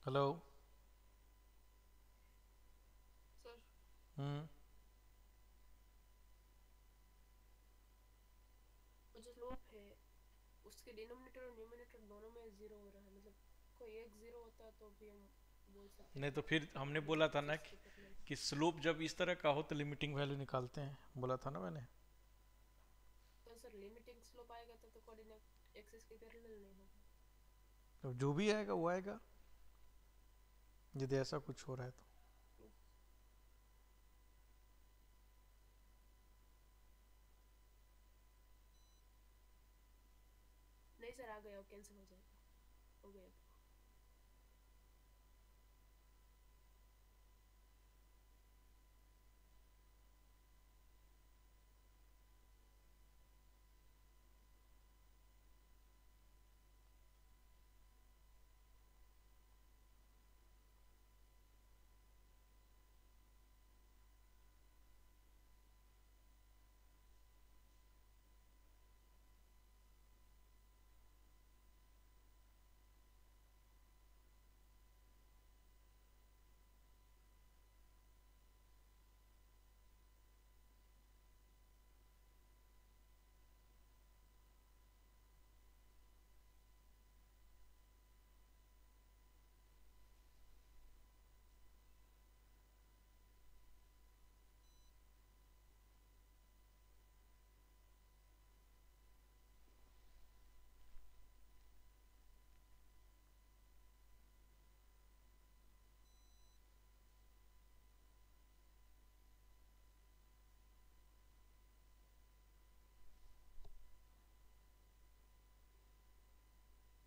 [SPEAKER 1] हेलो। हम्म।
[SPEAKER 3] और जो स्लोप है उसके डिनोमिनेटर और न्यूमरेटर दोनों में जीरो हो रहा है, मतलब कोई एक जीरो होता तो भी हम बोल सकते
[SPEAKER 1] नहीं
[SPEAKER 3] कि
[SPEAKER 1] तो फिर हमने
[SPEAKER 3] ये
[SPEAKER 1] बोला था ना
[SPEAKER 3] फिक्स डिटरमिनेंट है।
[SPEAKER 1] कि स्लोप जब इस तरह का हो तो लिमिटिंग वैल्यू निकालते हैं, बोला था ना मैंने।
[SPEAKER 3] तो सर लिमिटिंग स्लोप आएगा तो कोऑर्डिनेट एक्सिस के पैरेलल नहीं होगा।
[SPEAKER 1] तो जो भी आएगा वो आएगा, यदि ऐसा कुछ हो रहा है तो।
[SPEAKER 3] नहीं सर आ गया, कैंसिल हो जाएगा, हो गया।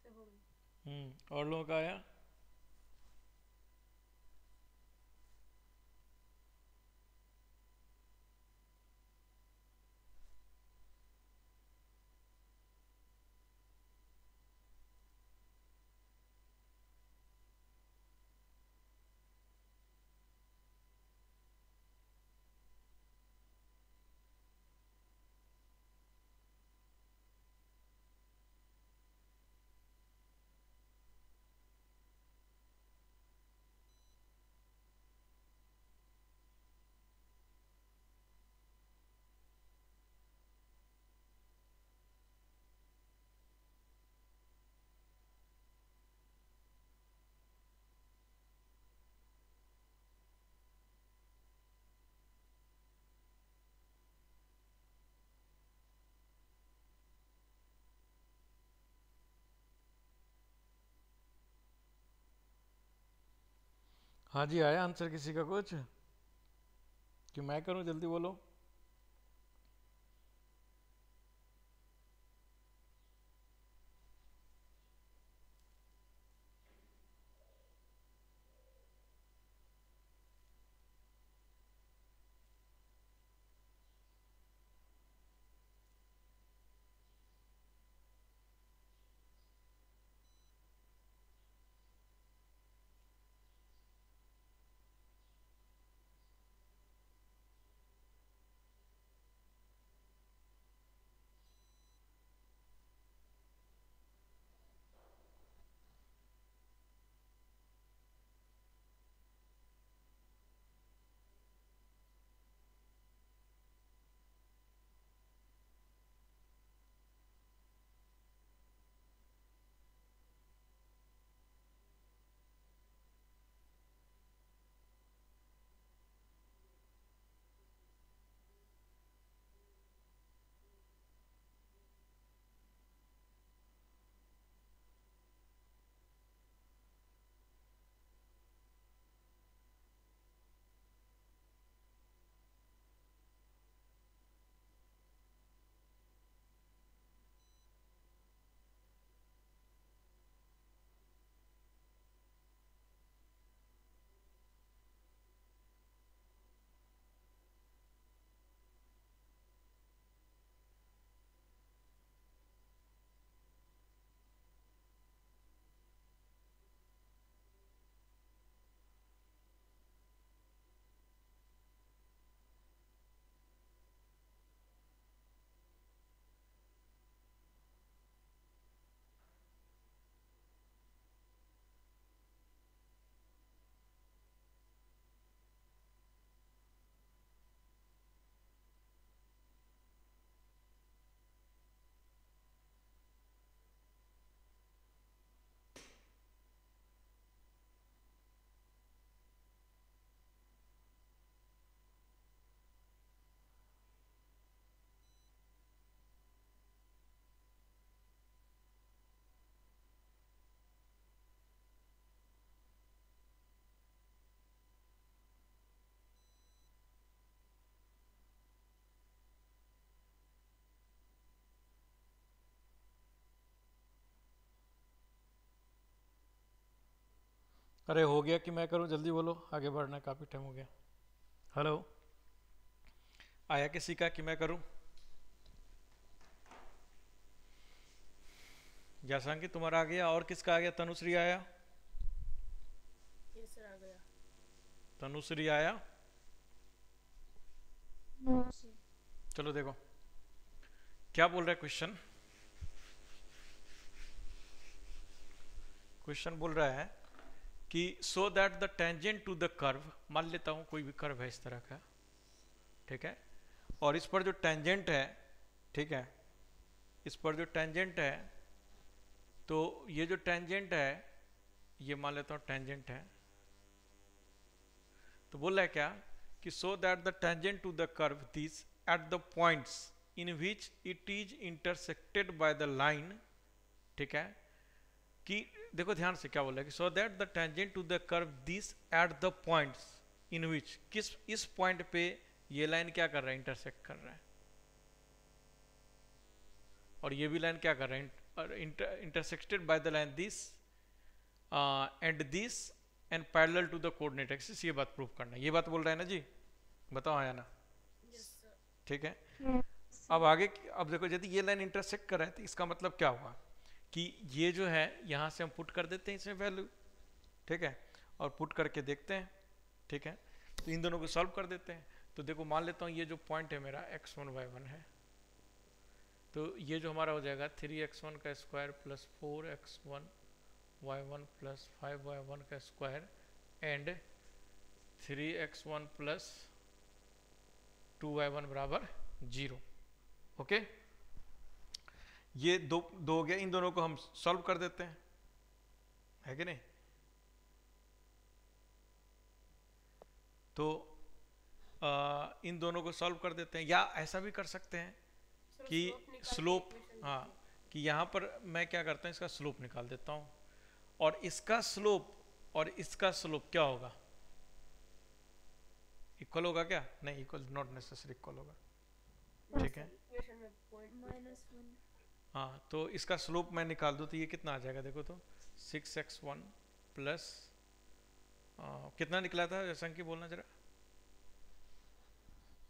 [SPEAKER 3] सर हो गया।
[SPEAKER 1] और लोगों का आया? हाँ जी, आया आंसर किसी का कुछ, कि मैं करूं? जल्दी बोलो। अरे हो गया कि मैं करूं? जल्दी बोलो, आगे बढ़ना है, काफ़ी टाइम हो गया। हेलो, आया किसी का कि मैं करूं? जैसा तुम्हारा आ गया, और किसका आ गया? तनुश्री आया?
[SPEAKER 3] ये सर आ गया।
[SPEAKER 1] तनुश्री आया? चलो देखो क्या बोल रहा है क्वेश्चन। क्वेश्चन बोल रहा है कि so that the tangent to the curve, मान लेता हूं कोई भी कर्व है इस तरह का, ठीक है, और इस पर जो टेंजेंट है, ठीक है, इस पर जो टेंजेंट है, तो ये जो टेंजेंट है, ये मान लेता हूं टेंजेंट है, तो बोल रहा है क्या कि so that the tangent to the curve this at the points in which it is intersected by the line, ठीक है, कि देखो ध्यान से क्या बोल रहा है कि so that the tangent to the curve this at the points in which, किस इस पॉइंट पे ये लाइन क्या कर रहा है? इंटरसेक्ट कर रहा है, और ये भी लाइन क्या कर रहा है? Intersected by the line this and this and parallel to the coordinate axis, ये बात प्रूव करना है। ये बात बोल रहा है ना जी, बताओ आया ना? ठीक है। अब आगे, अब देखो यदि ये लाइन इंटरसेक्ट कर रहा है तो इसका मतलब क्या हुआ कि ये जो है यहाँ से हम पुट कर देते हैं इसमें वैल्यू, ठीक है, और पुट करके देखते हैं, ठीक है, तो इन दोनों को सॉल्व कर देते हैं। तो देखो मान लेता हूँ ये जो पॉइंट है मेरा x1 y1 है, तो ये जो हमारा हो जाएगा 3x1 का square plus 4x1 y1 plus 5y1 का square and 3x1 plus 2y1 बराबर 0। ओके, ये दो हो गया, इन दोनों को हम सॉल्व कर देते हैं, है कि नहीं? तो इन दोनों को सॉल्व कर देते हैं, या ऐसा भी कर सकते हैं कि स्लोप, हाँ, कि यहाँ पर मैं क्या करता हूँ, इसका स्लोप निकाल देता हूँ, और इसका स्लोप और इसका स्लोप क्या होगा? इक्वल होगा क्या? नहीं, इक्वल नॉट नेसेसरी इक्वल होगा, ठीक है। हाँ, तो इसका स्लोप मैं निकाल दूँ तो ये कितना आ जाएगा? देखो तो 6x1 प्लस कितना निकला था जैसा बोलना जरा,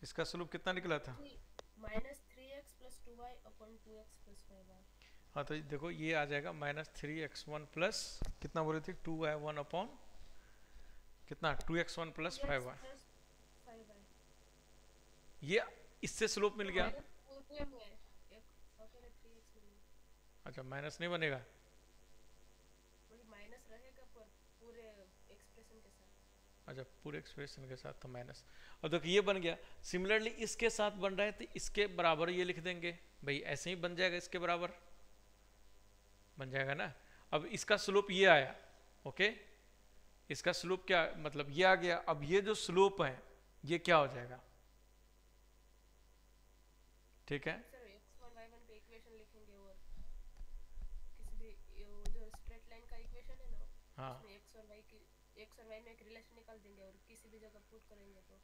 [SPEAKER 1] इसका स्लोप कितना निकला था?
[SPEAKER 3] -3x + 2y / 2x + 5y।
[SPEAKER 1] हाँ, तो देखो ये आ जाएगा -3x1 प्लस कितना बोले थे? 2y1 अपॉन कितना? 2x1 plus 5y। ये इससे स्लोप मिल गया। अच्छा, माइनस नहीं बनेगा?
[SPEAKER 3] माइनस रहेगा पर पूरे एक्सप्रेशन के साथ।
[SPEAKER 1] अच्छा, पूरे एक्सप्रेशन के साथ तो माइनस, और देखो ये बन गया। सिमिलरली इसके साथ बन रहा है तो इसके बराबर ये लिख देंगे भाई, ऐसे ही बन जाएगा, इसके बराबर बन जाएगा ना। अब इसका स्लोप ये आया, ओके, इसका स्लोप क्या मतलब ये आ गया। अब ये जो स्लोप है ये क्या हो जाएगा? ठीक है,
[SPEAKER 3] सर x1 y1 पे इक्वेशन लिखेंगे और किसी भी जो स्ट्रेट लाइन का इक्वेशन है ना,
[SPEAKER 1] हाँ,
[SPEAKER 3] उसमें x और y में एक रिलेशन निकाल देंगे और किसी भी जगह पुट करेंगे तो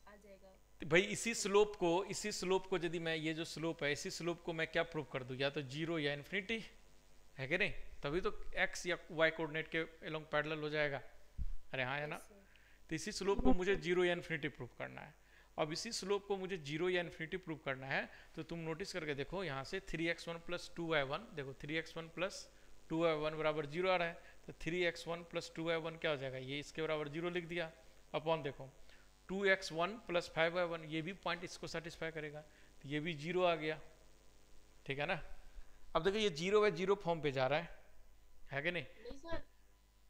[SPEAKER 3] आ जाएगा।
[SPEAKER 1] तो भाई इसी स्लोप को यदि मैं, ये जो स्लोप है इसी स्लोप को मैं क्या प्रूव कर दूं? या तो 0 या इन्फिनिटी, है कि नहीं? तभी तो x या y कोऑर्डिनेट के अलोंग पैरेलल हो जाएगा। अरे हाँ, है ना? तो इसी स्लोप को मुझे 0 या इन्फिनिटी प्रूव करना है। अब इसी स्लोप को मुझे 0 या इन्फिनिटी प्रूव करना है, तो तुम नोटिस करके देखो यहाँ से 3x1 प्लस 2y1, देखो 3x1 प्लस 2y1 बराबर 0 आ रहा है, तो 3x1 प्लस 2y1 क्या हो जाएगा? ये इसके बराबर 0 लिख दिया। अपॉन देखो 2x1 प्लस 5y1, ये भी पॉइंट इसको सेटिस्फाई करेगा, तो ये भी 0 आ गया, ठीक है ना? अब देखो ये 0 बाय 0 फॉर्म पे जा रहा है कि नहीं?
[SPEAKER 3] नहीं सर,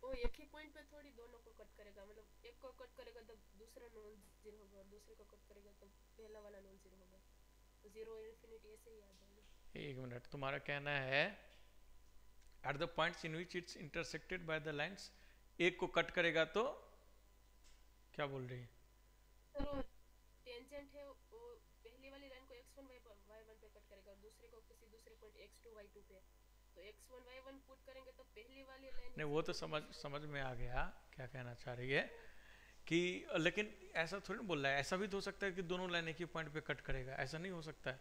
[SPEAKER 3] वो एक ही पॉइंट पे थोड़ी दोनों को कट करेगा, मतलब एक को कट करेगा तो दूसरा नॉन जीरो होगा और दूसरे को कट करेगा तो पहला वाला नॉन जीरो होगा, तो 0 इन्फिनिटी ऐसे ही आ जाएगा।
[SPEAKER 1] एक मिनट, तुम्हारा कहना है eight the points in which it's intersected by the lines, एक को कट करेगा तो क्या बोल रही है?
[SPEAKER 3] सर वो टेंजेंट है, वो पहली वाली लाइन को x1 y1 पे कट करेगा और दूसरे को किसी दूसरे पॉइंट x2 y2 पे, तो x1 y1 पुट करेंगे तो पहली वाली लाइन।
[SPEAKER 1] नहीं, वो तो समझ में आ गया क्या कहना चाह रही है कि, लेकिन ऐसा थोड़ी ना बोल रहा है। ऐसा भी तो हो सकता है कि दोनों लाइन एक ही पॉइंट पे कट करेगा, ऐसा नहीं हो सकता है।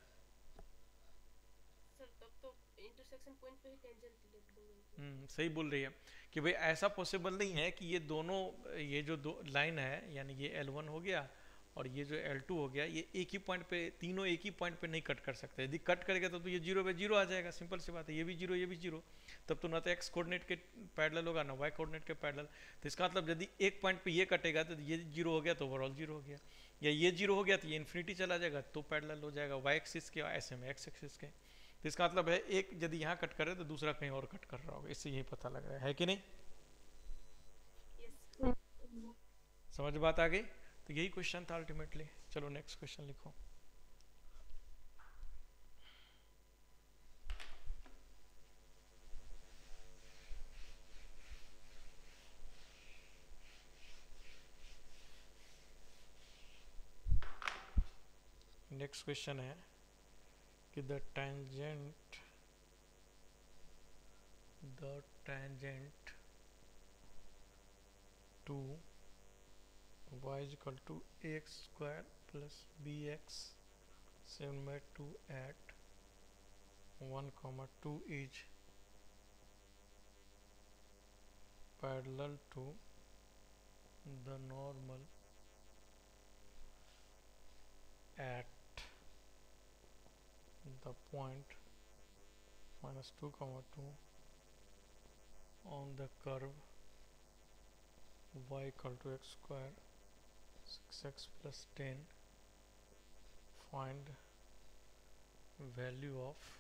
[SPEAKER 3] सर तब तो इंटरसेक्शन पॉइंट पे ही टेंजेंट लिख दूंगी।
[SPEAKER 1] सही बोल रही है कि भाई ऐसा पॉसिबल नहीं है कि ये दोनों, ये जो दो लाइन है यानी ये L1 हो गया और ये जो L2 हो गया, ये एक ही पॉइंट पे, तीनों एक ही पॉइंट पे नहीं कट कर सकते। यदि कट करेगा तो ये जीरो पे जीरो आ जाएगा, सिंपल सी बात है, ये भी जीरो ये भी जीरो, तब तो ना तो एक्स कोऑर्डिनेट के पैरेलल होगा ना वाई कोऑर्डिनेट के पैरेलल। तो इसका मतलब यदि एक पॉइंट पे ये कटेगा तो ये जीरो हो गया तो ओवरऑल जीरो हो गया, या ये जीरो हो गया तो ये इन्फिनिटी चला जाएगा तो पैरेलल हो जाएगा वाई एक्सिस के ऐसे में एक्स एक्सिस के। तो इसका मतलब है एक यदि यहाँ कट करे तो दूसरा कहीं और कट कर रहा होगा, इससे यही पता लग रहा है कि नहीं?
[SPEAKER 3] यस।
[SPEAKER 1] समझ बात आ गई? तो यही क्वेश्चन था अल्टीमेटली। चलो नेक्स्ट क्वेश्चन लिखो। नेक्स्ट क्वेश्चन है कि the tangent to y is equal to ax square plus bx 7/2 at 1, 2 is parallel to the normal at the point -2, 2 on the curve y equal to x square 6x plus 10. Find value of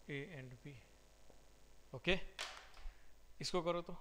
[SPEAKER 1] a and b. Okay, इसको करो तो।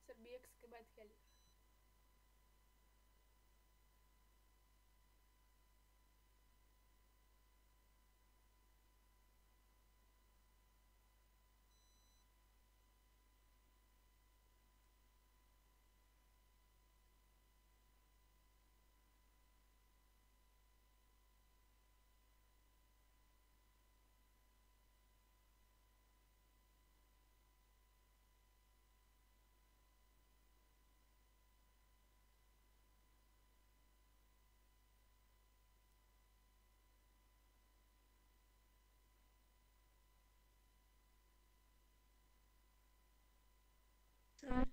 [SPEAKER 3] सर bx के बाद क्या लिखा?
[SPEAKER 2] सर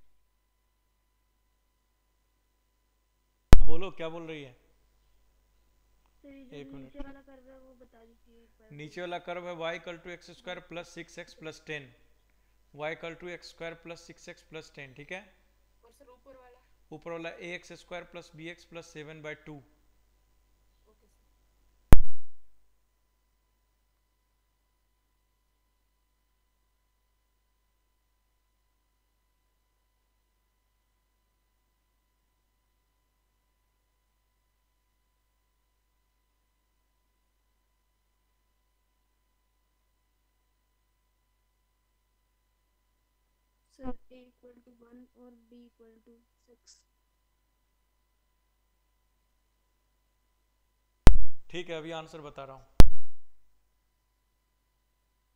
[SPEAKER 1] बोलो क्या बोल रही है?
[SPEAKER 2] सर ये जो
[SPEAKER 1] एक मिनट।
[SPEAKER 2] नीचे वाला कर रहा है वो बता दीजिए एक बार।
[SPEAKER 1] नीचे वाला कर्व है y equal to X square plus 6x plus 10, y equal to X square plus 6x plus 10, ठीक है।
[SPEAKER 3] और सर ऊपर वाला?
[SPEAKER 1] ऊपर वाला A X square plus B X plus 7/2।
[SPEAKER 3] Okay sir.
[SPEAKER 2] Sir a equal to 1 और b इक्वल टू 6।
[SPEAKER 1] ठीक है, अभी आंसर बता रहा हूँ।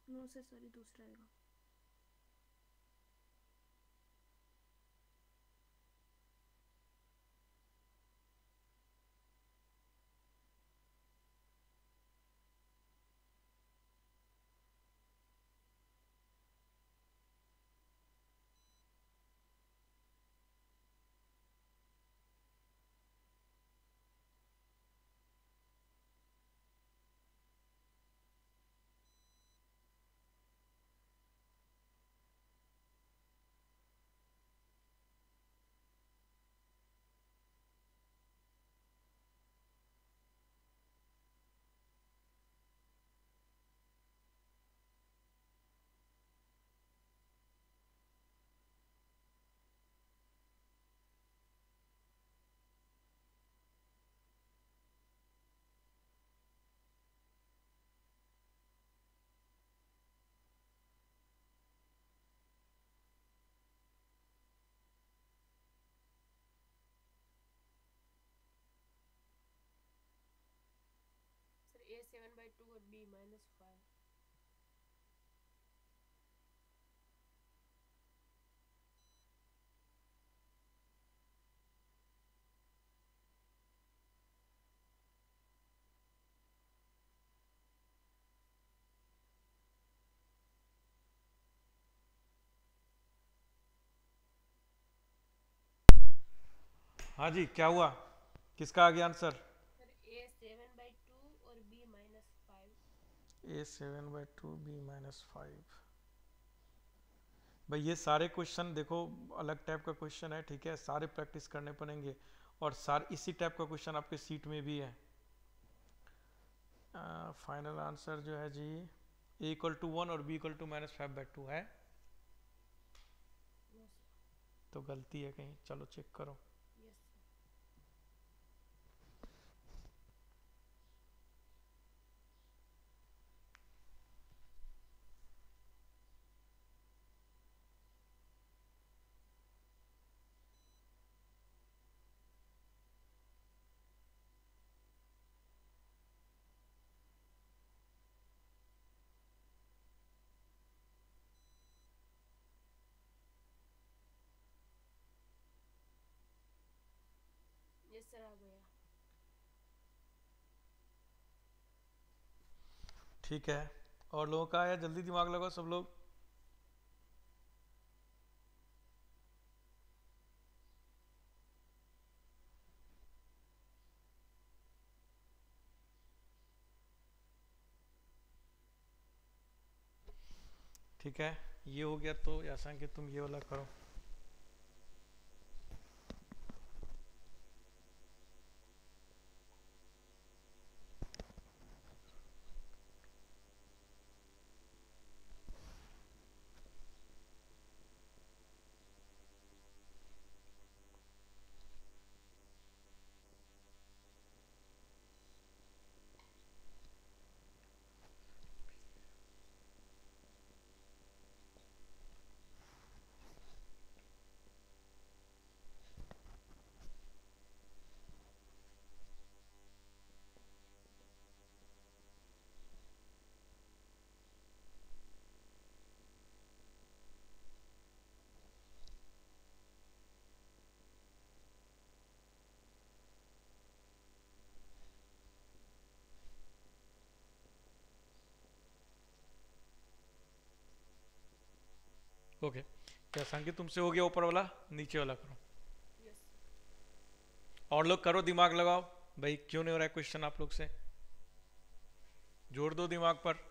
[SPEAKER 2] नो से सॉरी दूसरा आएगा।
[SPEAKER 3] A7/2 और B-5।
[SPEAKER 1] हाँ जी, क्या हुआ? किसका आ गया आंसर?
[SPEAKER 3] सर A7/2 और B-5।
[SPEAKER 1] A7/2 B-5। भाई ये सारे क्वेश्चन देखो अलग टाइप का क्वेश्चन है, ठीक है, सारे प्रैक्टिस करने पड़ेंगे और सारे इसी टाइप का क्वेश्चन आपके सीट में भी है। फाइनल आंसर जो है जी A=1 और B=-5/2 है,
[SPEAKER 3] यस
[SPEAKER 1] तो गलती है कहीं, चलो चेक करो।
[SPEAKER 3] यस। यस सर आ गया।
[SPEAKER 1] ठीक है, और लोगों का आया? जल्दी दिमाग लगाओ सब लोग। ठीक है, ये हो गया, तो ऐसा कि तुम ये वाला करो। ओके, क्या सांकी तुमसे हो गया ऊपर वाला? नीचे वाला करो।
[SPEAKER 3] यस
[SPEAKER 1] और लोग करो, दिमाग लगाओ। भाई क्यों नहीं हो रहा है क्वेश्चन आप लोग से? जोड़ दो दिमाग पर।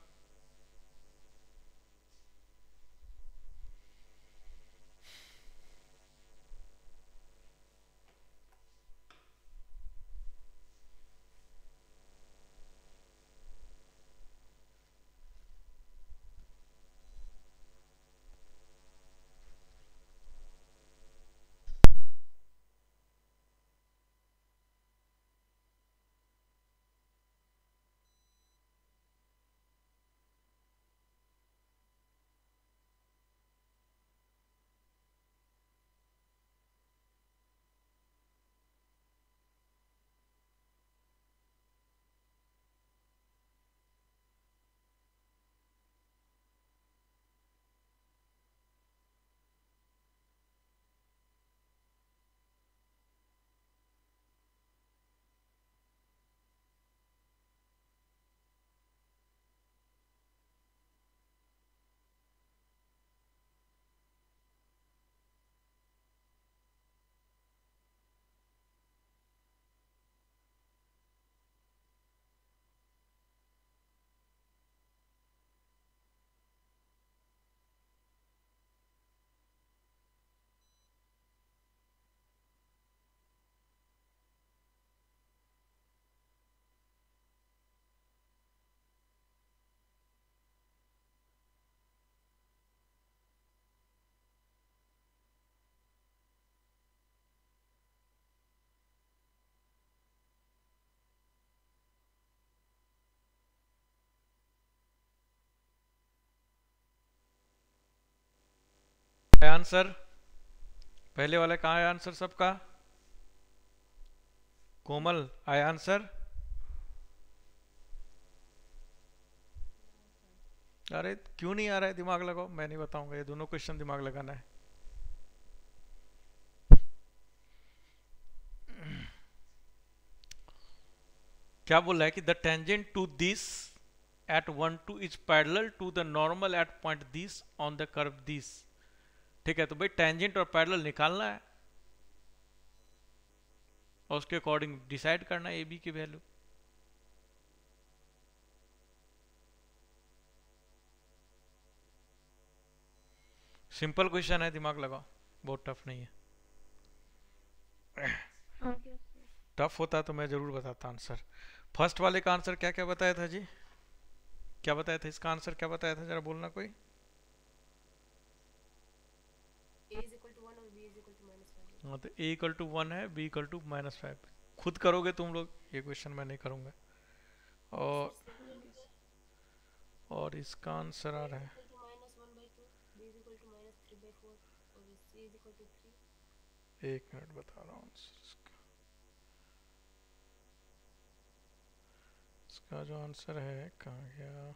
[SPEAKER 1] आंसर पहले वाला कहाँ है? आंसर सबका? कोमल आया आंसर? अरे क्यों नहीं आ रहा है, दिमाग लगाओ, मैं नहीं बताऊंगा, ये दोनों क्वेश्चन दिमाग लगाना है। क्या बोल रहा है कि the tangent to this at 1 2 is parallel to the normal at point this on the curve this. ठीक है, तो भाई टेंजेंट और पैरेलल निकालना है और उसके अकॉर्डिंग डिसाइड करना है ए बी की वैल्यू। सिंपल क्वेश्चन है, दिमाग लगाओ, बहुत टफ नहीं है।
[SPEAKER 2] आगे से।
[SPEAKER 1] टफ होता तो मैं जरूर बताता आंसर। फर्स्ट वाले का आंसर क्या क्या बताया था जी, क्या बताया था, इसका आंसर क्या बताया था, जरा बोलना कोई।
[SPEAKER 3] A is equal to 1 और B is equal to -5।
[SPEAKER 1] हाँ, तो ए इक्वल टू 1 है, बी इक्वल टू -5। खुद करोगे तुम लोग, ये क्वेश्चन मैं नहीं करूंगा। और इसका आंसर आ रहा है
[SPEAKER 3] -1/2, B is equal to -3/4 और C is equal to 3।
[SPEAKER 1] 1 minute बता रहा हूँ आंसर इसका। इसका जो आंसर है कहाँ गया,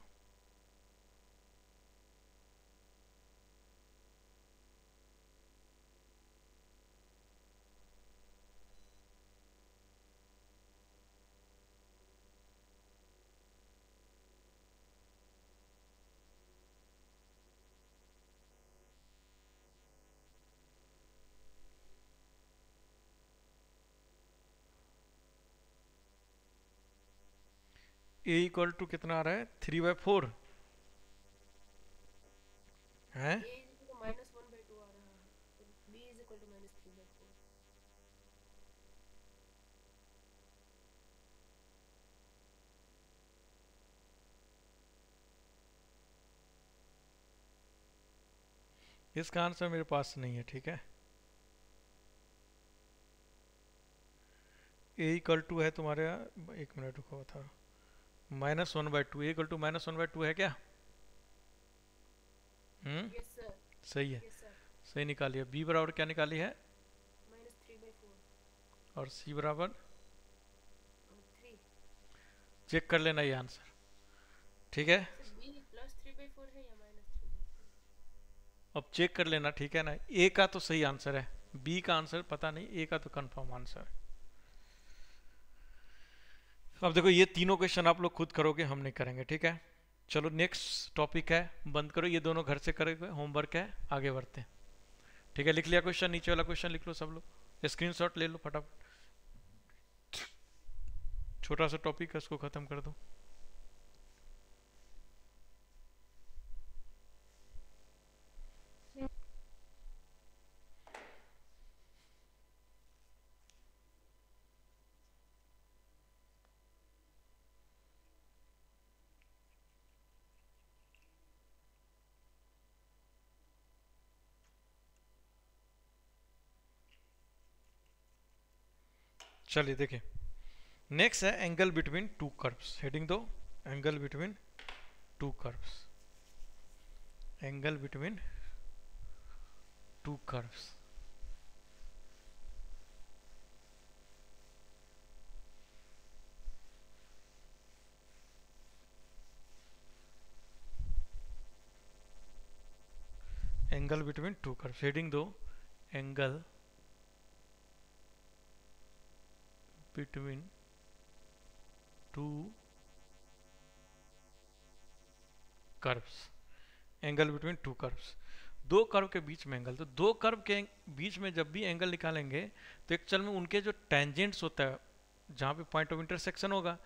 [SPEAKER 1] ए इक्वल टू कितना आ रहा है, 3/4 है।
[SPEAKER 3] A is equal to -1/2 आ रहा है और B is equal to -3/4।
[SPEAKER 1] इसका आंसर मेरे पास नहीं है, ठीक है। ए इक्वल टू है तुम्हारे, 1 मिनट रुको बता रहा हूँ, -1/2। ए इक्वल टू -1/2 है क्या?
[SPEAKER 3] यस सर,
[SPEAKER 1] सही है,
[SPEAKER 3] यस सर।
[SPEAKER 1] सही निकाली है। बी बराबर क्या निकाली है,
[SPEAKER 3] -3/4
[SPEAKER 1] और सी बराबर,
[SPEAKER 3] और 3।
[SPEAKER 1] चेक कर लेना ये आंसर, ठीक है।
[SPEAKER 3] सर B +3/4 है या -3/4?
[SPEAKER 1] अब चेक कर लेना, ठीक है ना। ए का तो सही आंसर है, बी का आंसर पता नहीं, ए का तो कंफर्म आंसर है। अब देखो ये तीनों क्वेश्चन आप लोग खुद करोगे, हम नहीं करेंगे, ठीक है। चलो नेक्स्ट टॉपिक है, बंद करो, ये दोनों घर से करोगे, होमवर्क है, आगे बढ़ते हैं। ठीक है, लिख लिया क्वेश्चन, नीचे वाला क्वेश्चन लिख लो सब लोग, स्क्रीनशॉट ले लो फटाफट। छोटा सा टॉपिक है, इसको खत्म कर दो। चलिए देखिए, नेक्स्ट है angle between two curves. Heading दो, angle between two curves, angle between two curves. Angle between two curves, heading दो, angle between two curves, angle between two curves. दो कर्व के बीच में एंगल, तो दो कर्व के बीच में जब भी एंगल निकालेंगे तो एक्चुअल में उनके जो टेंजेंट्स होता है, जहाँ पे पॉइंट ऑफ इंटरसेक्शन होगा,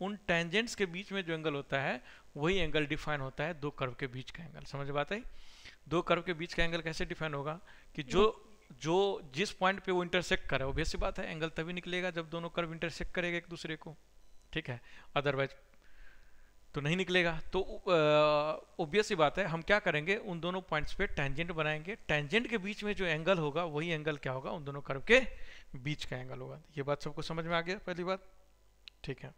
[SPEAKER 1] उन टेंजेंट्स के बीच में जो एंगल होता है वही एंगल डिफाइन होता है दो कर्व के बीच का एंगल। समझ बात है? दो कर्व के बीच का एंगल कैसे डिफाइन होगा कि जो जिस पॉइंट पे वो इंटरसेक्ट करे, ऑब्वियस सी बात है एंगल तभी निकलेगा जब दोनों कर्व इंटरसेक्ट करेगा एक दूसरे को, ठीक है, अदरवाइज तो नहीं निकलेगा। तो ऑब्वियस सी बात है, हम क्या करेंगे, उन दोनों पॉइंट्स पे टेंजेंट बनाएंगे, टेंजेंट के बीच में जो एंगल होगा वही एंगल क्या होगा, उन दोनों कर्व के बीच का एंगल होगा। ये बात सबको समझ में आ गया, पहली बात, ठीक है।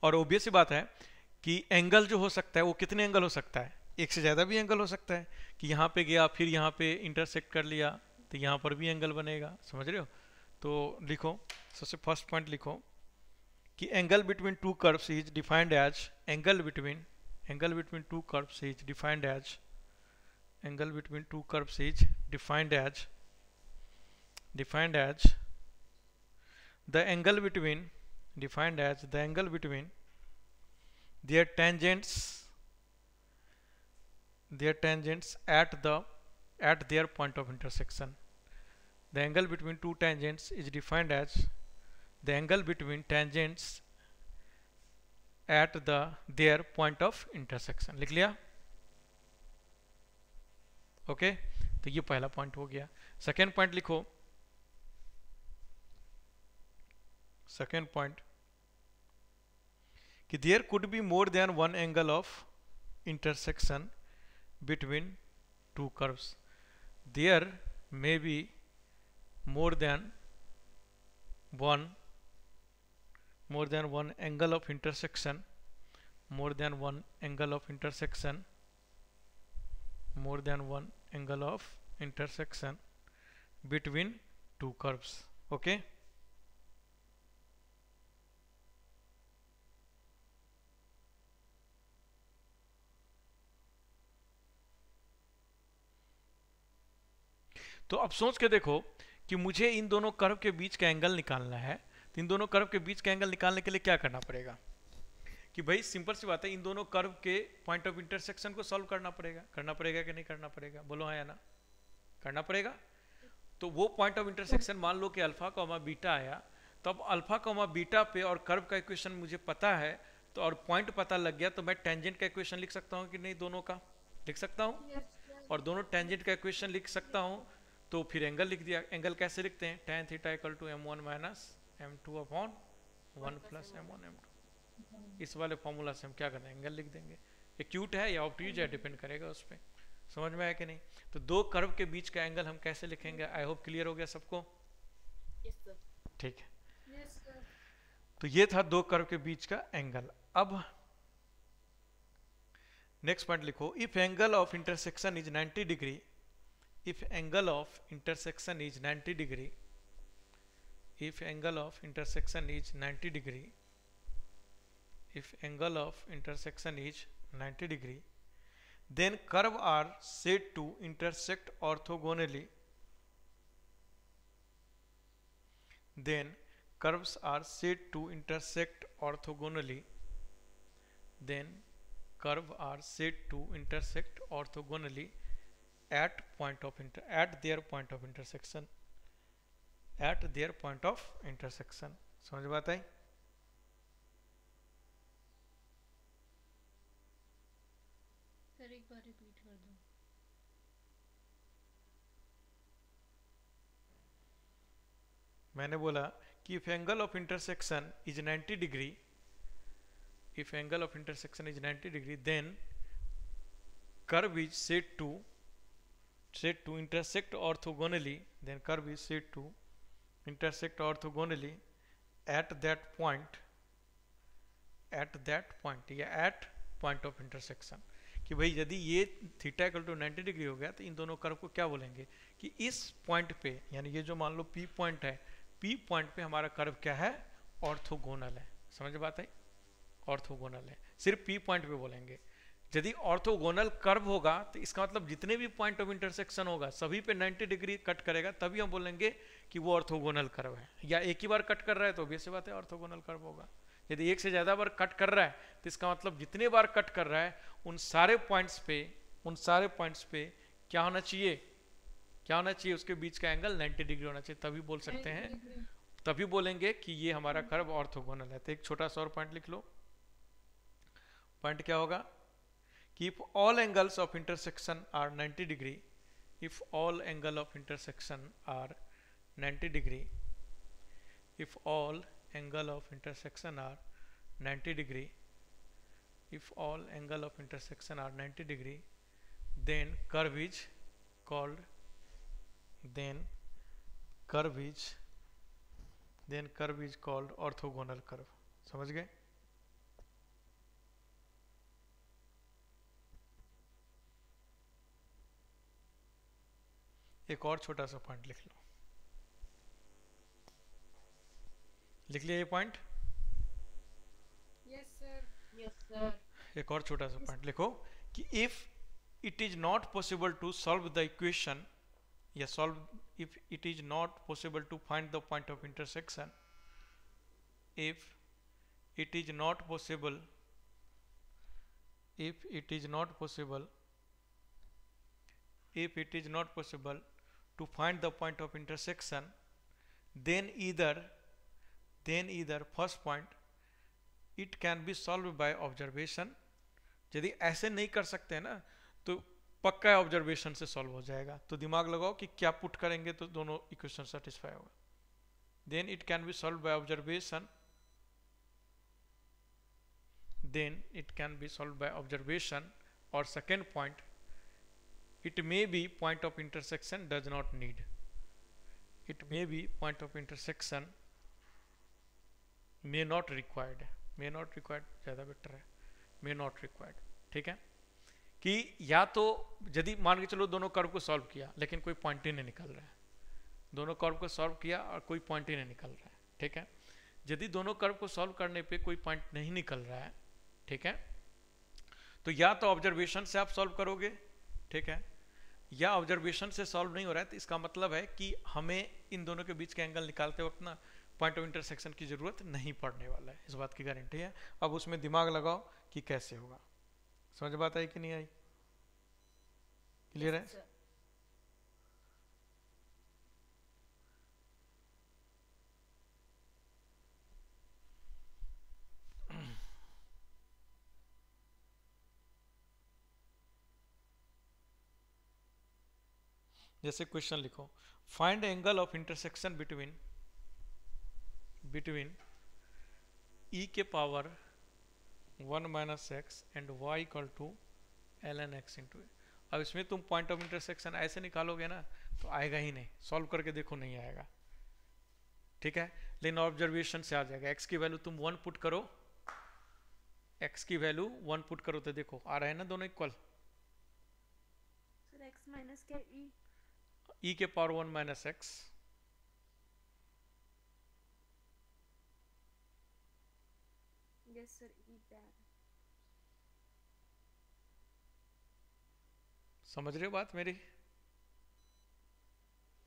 [SPEAKER 1] और ऑब्वियस सी बात है कि एंगल जो हो सकता है वो कितने एंगल हो सकता है, एक से ज़्यादा भी एंगल हो सकता है, कि यहाँ पे गया फिर यहाँ पे इंटरसेक्ट कर लिया तो यहाँ पर भी एंगल बनेगा। समझ रहे हो? तो लिखो, सबसे फर्स्ट पॉइंट लिखो कि angle between two curves is defined as angle between two curves is defined as angle between two curves is defined as the angle between defined as the angle between their tangents at their point of intersection. The angle between two tangents is defined as the angle between tangents at their point of intersection. लिख लिया? ओके तो ये पहला पॉइंट हो गया. सेकेंड पॉइंट लिखो. सेकेंड पॉइंट कि there could be more than one angle of intersection between two curves. There may be more than one angle of intersection between two curves. Okay तो अब सोच के देखो कि मुझे इन दोनों कर्व के बीच का एंगल निकालना है. तो इन दोनों कर्व के बीच का एंगल निकालने के लिए क्या करना पड़ेगा कि भाई सिंपल सी बात है, इन दोनों कर्व के पॉइंट ऑफ इंटरसेक्शन को सॉल्व करना पड़ेगा कि नहीं करना पड़ेगा? बोलो हाँ या ना? करना पड़ेगा. तो वो पॉइंट ऑफ इंटरसेक्शन मान लो कि अल्फा कॉमा बीटा आया, तो अब अल्फा कॉमा बीटा पे और कर्व का इक्वेशन मुझे पता है, तो और पॉइंट पता लग गया, तो मैं टेंजेंट का इक्वेशन लिख सकता हूँ कि नहीं? दोनों का लिख सकता हूँ. और दोनों टेंजेंट का इक्वेशन लिख सकता हूँ, तो फिर एंगल लिख दिया. एंगल कैसे लिखते हैं? tan theta equal to m1 minus m2 upon 1 plus m1 m2. इस वाले फॉर्मूला से हम क्या करते हैं? एंगल लिख देंगे. एक्यूट है या ऑब्ट्यूज है, डिपेंड करेगा उस पर. समझ में आया कि नहीं? तो दो कर्व के बीच का एंगल हम कैसे लिखेंगे? आई होप क्लियर हो गया सबको. ठीक है. तो ये था दो कर्व के बीच का एंगल. अब नेक्स्ट पॉइंट लिखो. If angle of intersection is 90 degree, if angle of intersection is 90 degree, if angle of intersection is 90 degree, if angle of intersection is 90 degree, then curve are said to intersect orthogonally, then curves are said to intersect orthogonally, then curve are said to intersect orthogonally at their point of intersection. समझ बात आई?
[SPEAKER 2] सर एक बार रिपीट कर दो.
[SPEAKER 1] मैंने बोला कि if angle of intersection is 90 degree, then curve is said to intersect orthogonally, at that point या at point of intersection. कि भाई यदि ये थीटा इक्वल टू 90 डिग्री हो गया, तो इन दोनों कर्व को क्या बोलेंगे कि इस पॉइंट पे, यानी ये जो मान लो P पॉइंट है, P पॉइंट पे हमारा कर्व क्या है? ऑर्थोगोनल है. समझ बात है? ऑर्थोगोनल है. सिर्फ P पॉइंट पे बोलेंगे. यदि ऑर्थोगोनल कर्व होगा तो इसका मतलब जितने भी पॉइंट ऑफ इंटरसेक्शन होगा सभी पे 90 डिग्री कट करेगा, तभी हम बोलेंगे कि वो ऑर्थोगोनल कर्व है. या एक ही बार कट कर रहा है तो ऑब्वियस सी बात है ऑर्थोगोनल कर्व होगा. यदि एक से ज्यादा बार कट कर रहा है तो इसका मतलब जितने बार कट कर रहा है उन सारे पॉइंट्स पे क्या होना चाहिए? उसके बीच का एंगल 90 डिग्री होना चाहिए. तभी बोल सकते हैं, तभी बोलेंगे कि ये हमारा कर्व ऑर्थोगोनल है. तो एक छोटा सा और पॉइंट लिख लो. पॉइंट क्या होगा कि if all angles of intersection are 90 degree, if all angle of intersection are 90 degree, if all angle of intersection are 90 degree, if all angle of intersection are 90 degree, then curve is called orthogonal curve. समझ गए? एक और छोटा सा पॉइंट लिख लो. लिख लिया ये पॉइंट?
[SPEAKER 2] सर।
[SPEAKER 3] Yes sir.
[SPEAKER 1] एक और छोटा सा पॉइंट लिखो कि if it is not possible to solve the equation या solve, if it is not possible to find the point of intersection, if it is not possible, if it is not possible, if it is not possible to find the point of intersection, then either first point it can be solved by observation. यदि ऐसे नहीं कर सकते हैं ना तो पक्का ऑब्जर्वेशन से सॉल्व हो जाएगा। तो दिमाग लगाओ कि क्या पुट करेंगे तो दोनों इक्वेशन सेटिस्फाई होगा। Then it can be solve by observation, then it can be solved by observation, or second point, it may be point of intersection does not need, it may be point of intersection may not required, may not required ज़्यादा बेटर है, may not required। ठीक है कि या तो यदि मान के चलो दोनों कर्व को सॉल्व किया लेकिन कोई पॉइंट ही नहीं निकल रहा है, दोनों कर्व को सॉल्व किया और कोई पॉइंट ही नहीं निकल रहा है, ठीक है, यदि दोनों कर्व को सॉल्व करने पे कोई पॉइंट नहीं निकल रहा है, ठीक है, तो या तो ऑब्जर्वेशन से आप सॉल्व करोगे, ठीक है, या ऑब्जर्वेशन से सॉल्व नहीं हो रहा है तो इसका मतलब है कि हमें इन दोनों के बीच के एंगल निकालते वक्त ना पॉइंट ऑफ इंटरसेक्शन की जरूरत नहीं पड़ने वाला है, इस बात की गारंटी है। अब उसमें दिमाग लगाओ कि कैसे होगा। समझ बात आई कि नहीं आई? क्लियर है? जैसे क्वेश्चन लिखो, find angle of intersection between e के power 1 minus x and y equal to ln x into. अब इसमें तुम पॉइंट ऑफ इंटरसेक्शन ऐसे निकालोगे ना तो आएगा ही नहीं, सॉल्व करके देखो नहीं आएगा, ठीक है, लेकिन ऑब्जर्वेशन से आ जाएगा। x की वैल्यू तुम 1 पुट करो, x की वैल्यू 1 पुट करो तो देखो आ रहा है ना दोनों इक्वल।
[SPEAKER 2] सर x माइनस के
[SPEAKER 1] e के power 1 minus x,
[SPEAKER 2] yes sir e पैर।
[SPEAKER 1] समझ रहे हो बात मेरी?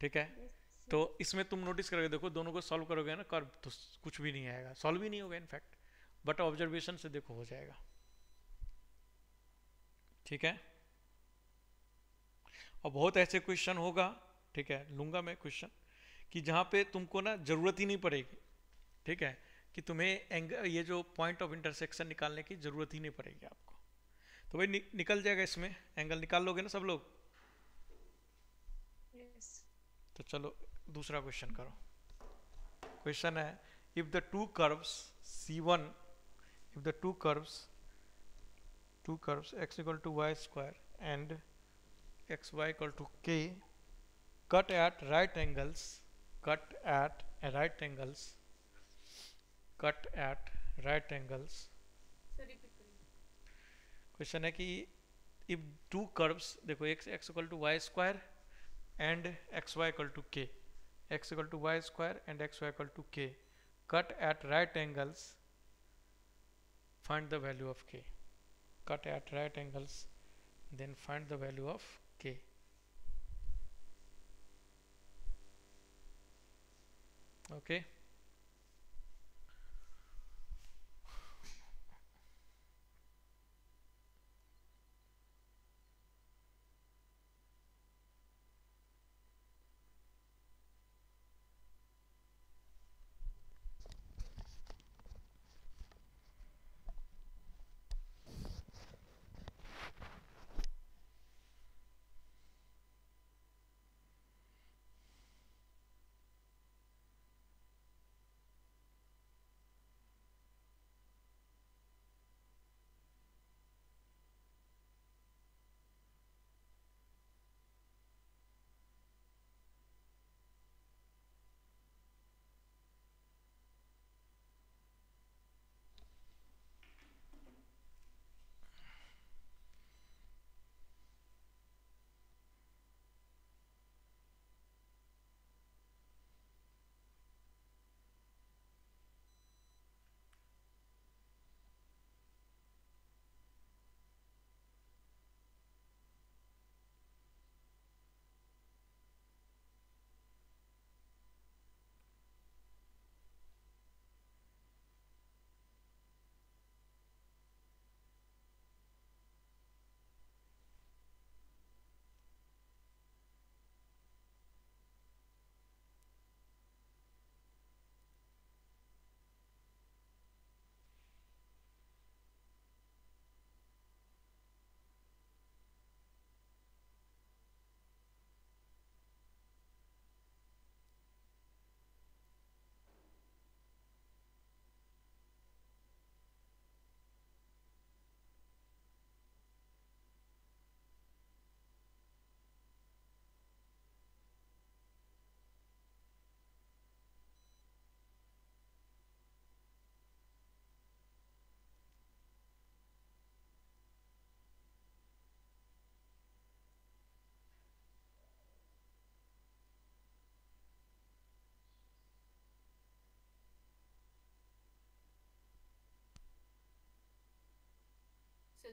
[SPEAKER 1] ठीक है,
[SPEAKER 2] यस
[SPEAKER 1] तो इसमें तुम नोटिस करोगे, देखो दोनों को सॉल्व करोगे ना कर्व तो कुछ भी नहीं आएगा, सॉल्व ही नहीं होगा इनफैक्ट, बट ऑब्जर्वेशन से देखो हो जाएगा, ठीक है। और बहुत ऐसे क्वेश्चन होगा, ठीक है, लूंगा मैं क्वेश्चन कि जहां पे तुमको ना जरूरत ही नहीं पड़ेगी, ठीक है, कि तुम्हें ये जो पॉइंट ऑफ इंटरसेक्शन निकालने की जरूरत ही नहीं पड़ेगी आपको, तो भाई निकल जाएगा, इसमें एंगल निकाल लोगे ना सब लोग।
[SPEAKER 2] यस।
[SPEAKER 1] तो चलो दूसरा क्वेश्चन करो। क्वेश्चन है, if the two curves C1, if the two curves x equal to y square and xy equal to k cut at right angles,
[SPEAKER 3] sir repeat करिए।
[SPEAKER 1] क्वेश्चन है कि इफ टू कर्व्स, देखो x equal to y square and xy equal to k, x equal to y square and xy equal to k cut at right angles, find the value of k, cut at right angles, then find the value of k। okay,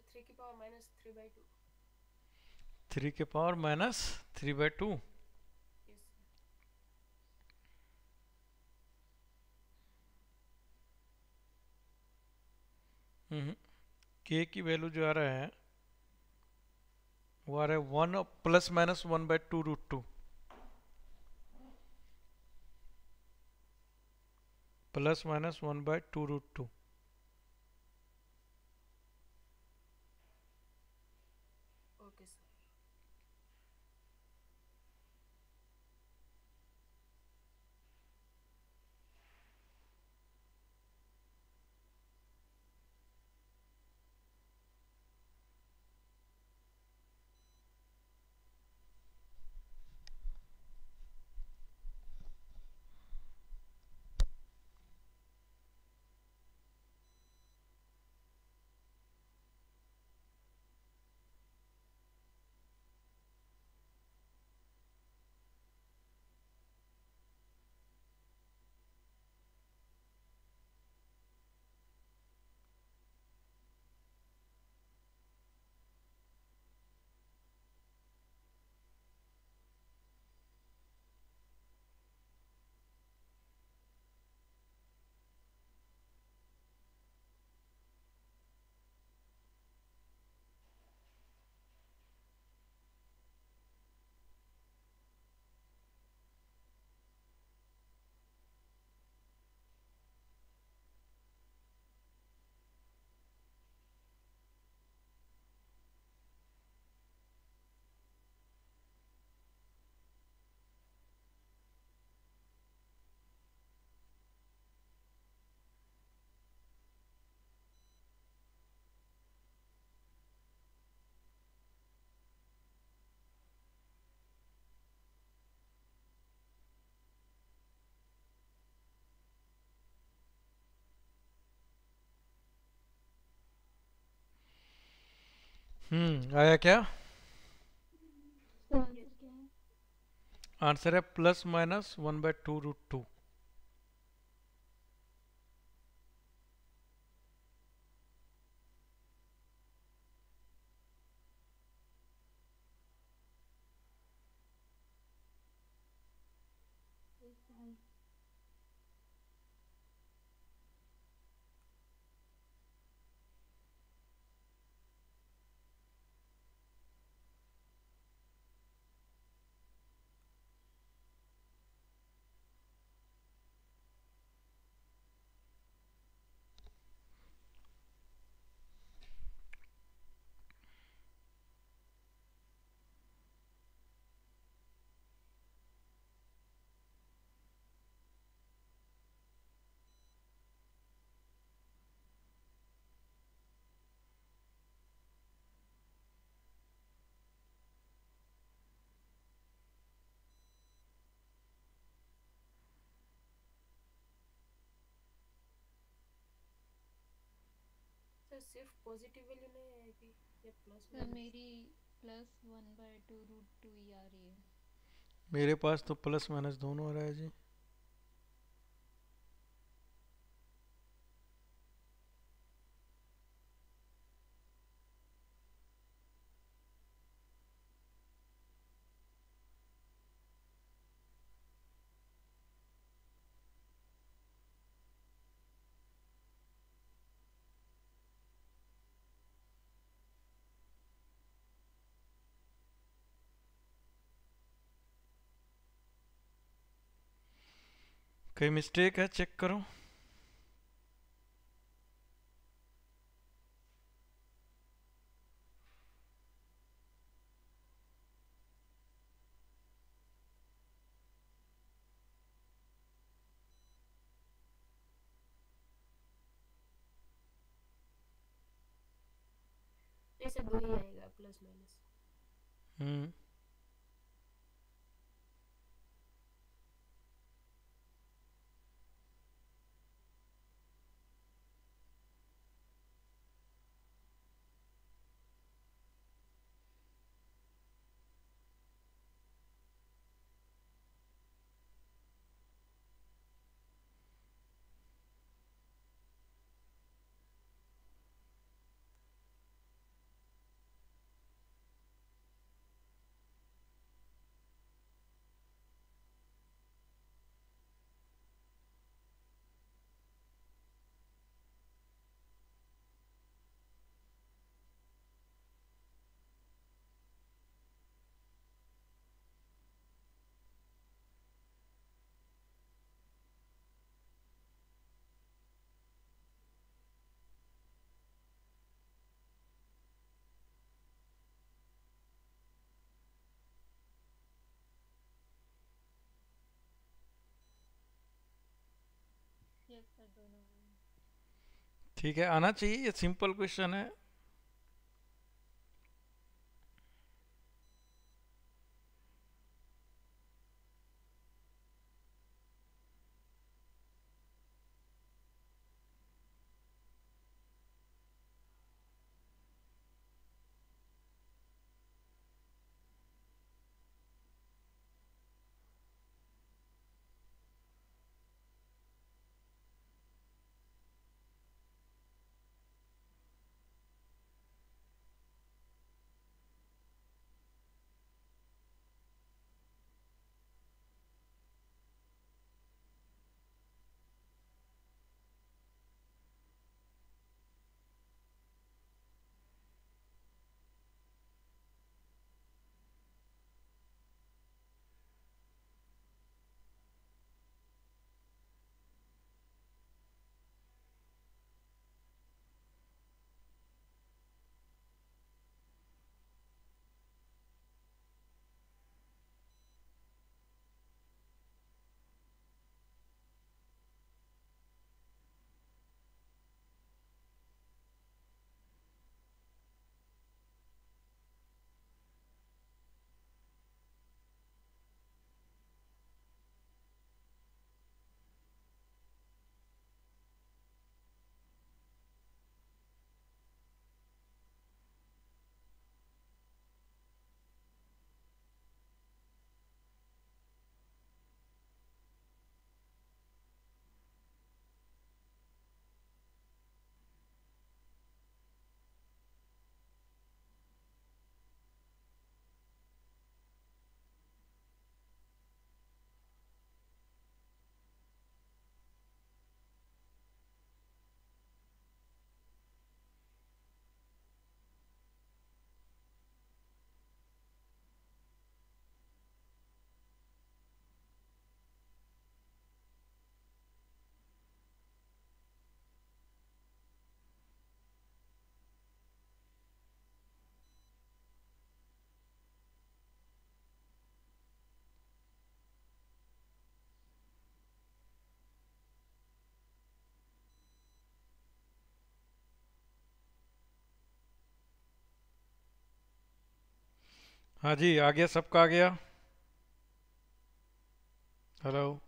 [SPEAKER 3] 3 की पावर माइनस 3/2।
[SPEAKER 1] 3 के पावर -3/2।
[SPEAKER 3] Yes sir.
[SPEAKER 1] के की वैल्यू जो आ रहा है वो आ रहा है 1 ±1/2√2 ±1/2√2।
[SPEAKER 3] Okay sir.
[SPEAKER 1] आया क्या?
[SPEAKER 2] तो आंसर क्या है?
[SPEAKER 1] आंसर है ±1/2√2।
[SPEAKER 2] एक भाई।
[SPEAKER 3] सर सिर्फ पॉजिटिव वैल्यू नहीं आएगी या प्लस
[SPEAKER 2] सर
[SPEAKER 3] माइनस?
[SPEAKER 2] मेरी +1/2√2 ही आ रही है।
[SPEAKER 1] मेरे पास तो प्लस माइनस दोनों आ रहा है जी। कहीं मिस्टेक है, चेक करो।
[SPEAKER 3] नहीं सर, दो ही आएगा प्लस माइनस।
[SPEAKER 1] हम्म
[SPEAKER 2] एक पर दोनों आए।
[SPEAKER 1] ठीक है, आना चाहिए, ये सिंपल क्वेश्चन है। हाँ जी, आ गया, सबका आ गया। हेलो,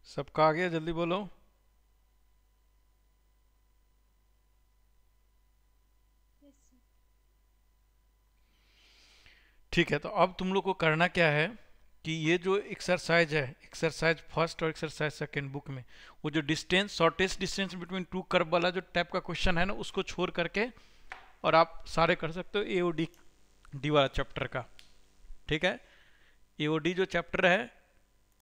[SPEAKER 1] सबका आ गया, जल्दी बोलो।
[SPEAKER 2] Yes sir.
[SPEAKER 1] ठीक है, तो अब तुम लोग को करना क्या है कि ये जो एक्सरसाइज है, एक्सरसाइज फर्स्ट और एक्सरसाइज सेकेंड बुक में, वो जो distance, shortest distance between two curve वाला जो टाइप का क्वेश्चन है ना, उसको छोड़ करके और आप सारे कर सकते हो एओडी डी वाला चैप्टर का। ठीक है, एओडी जो चैप्टर है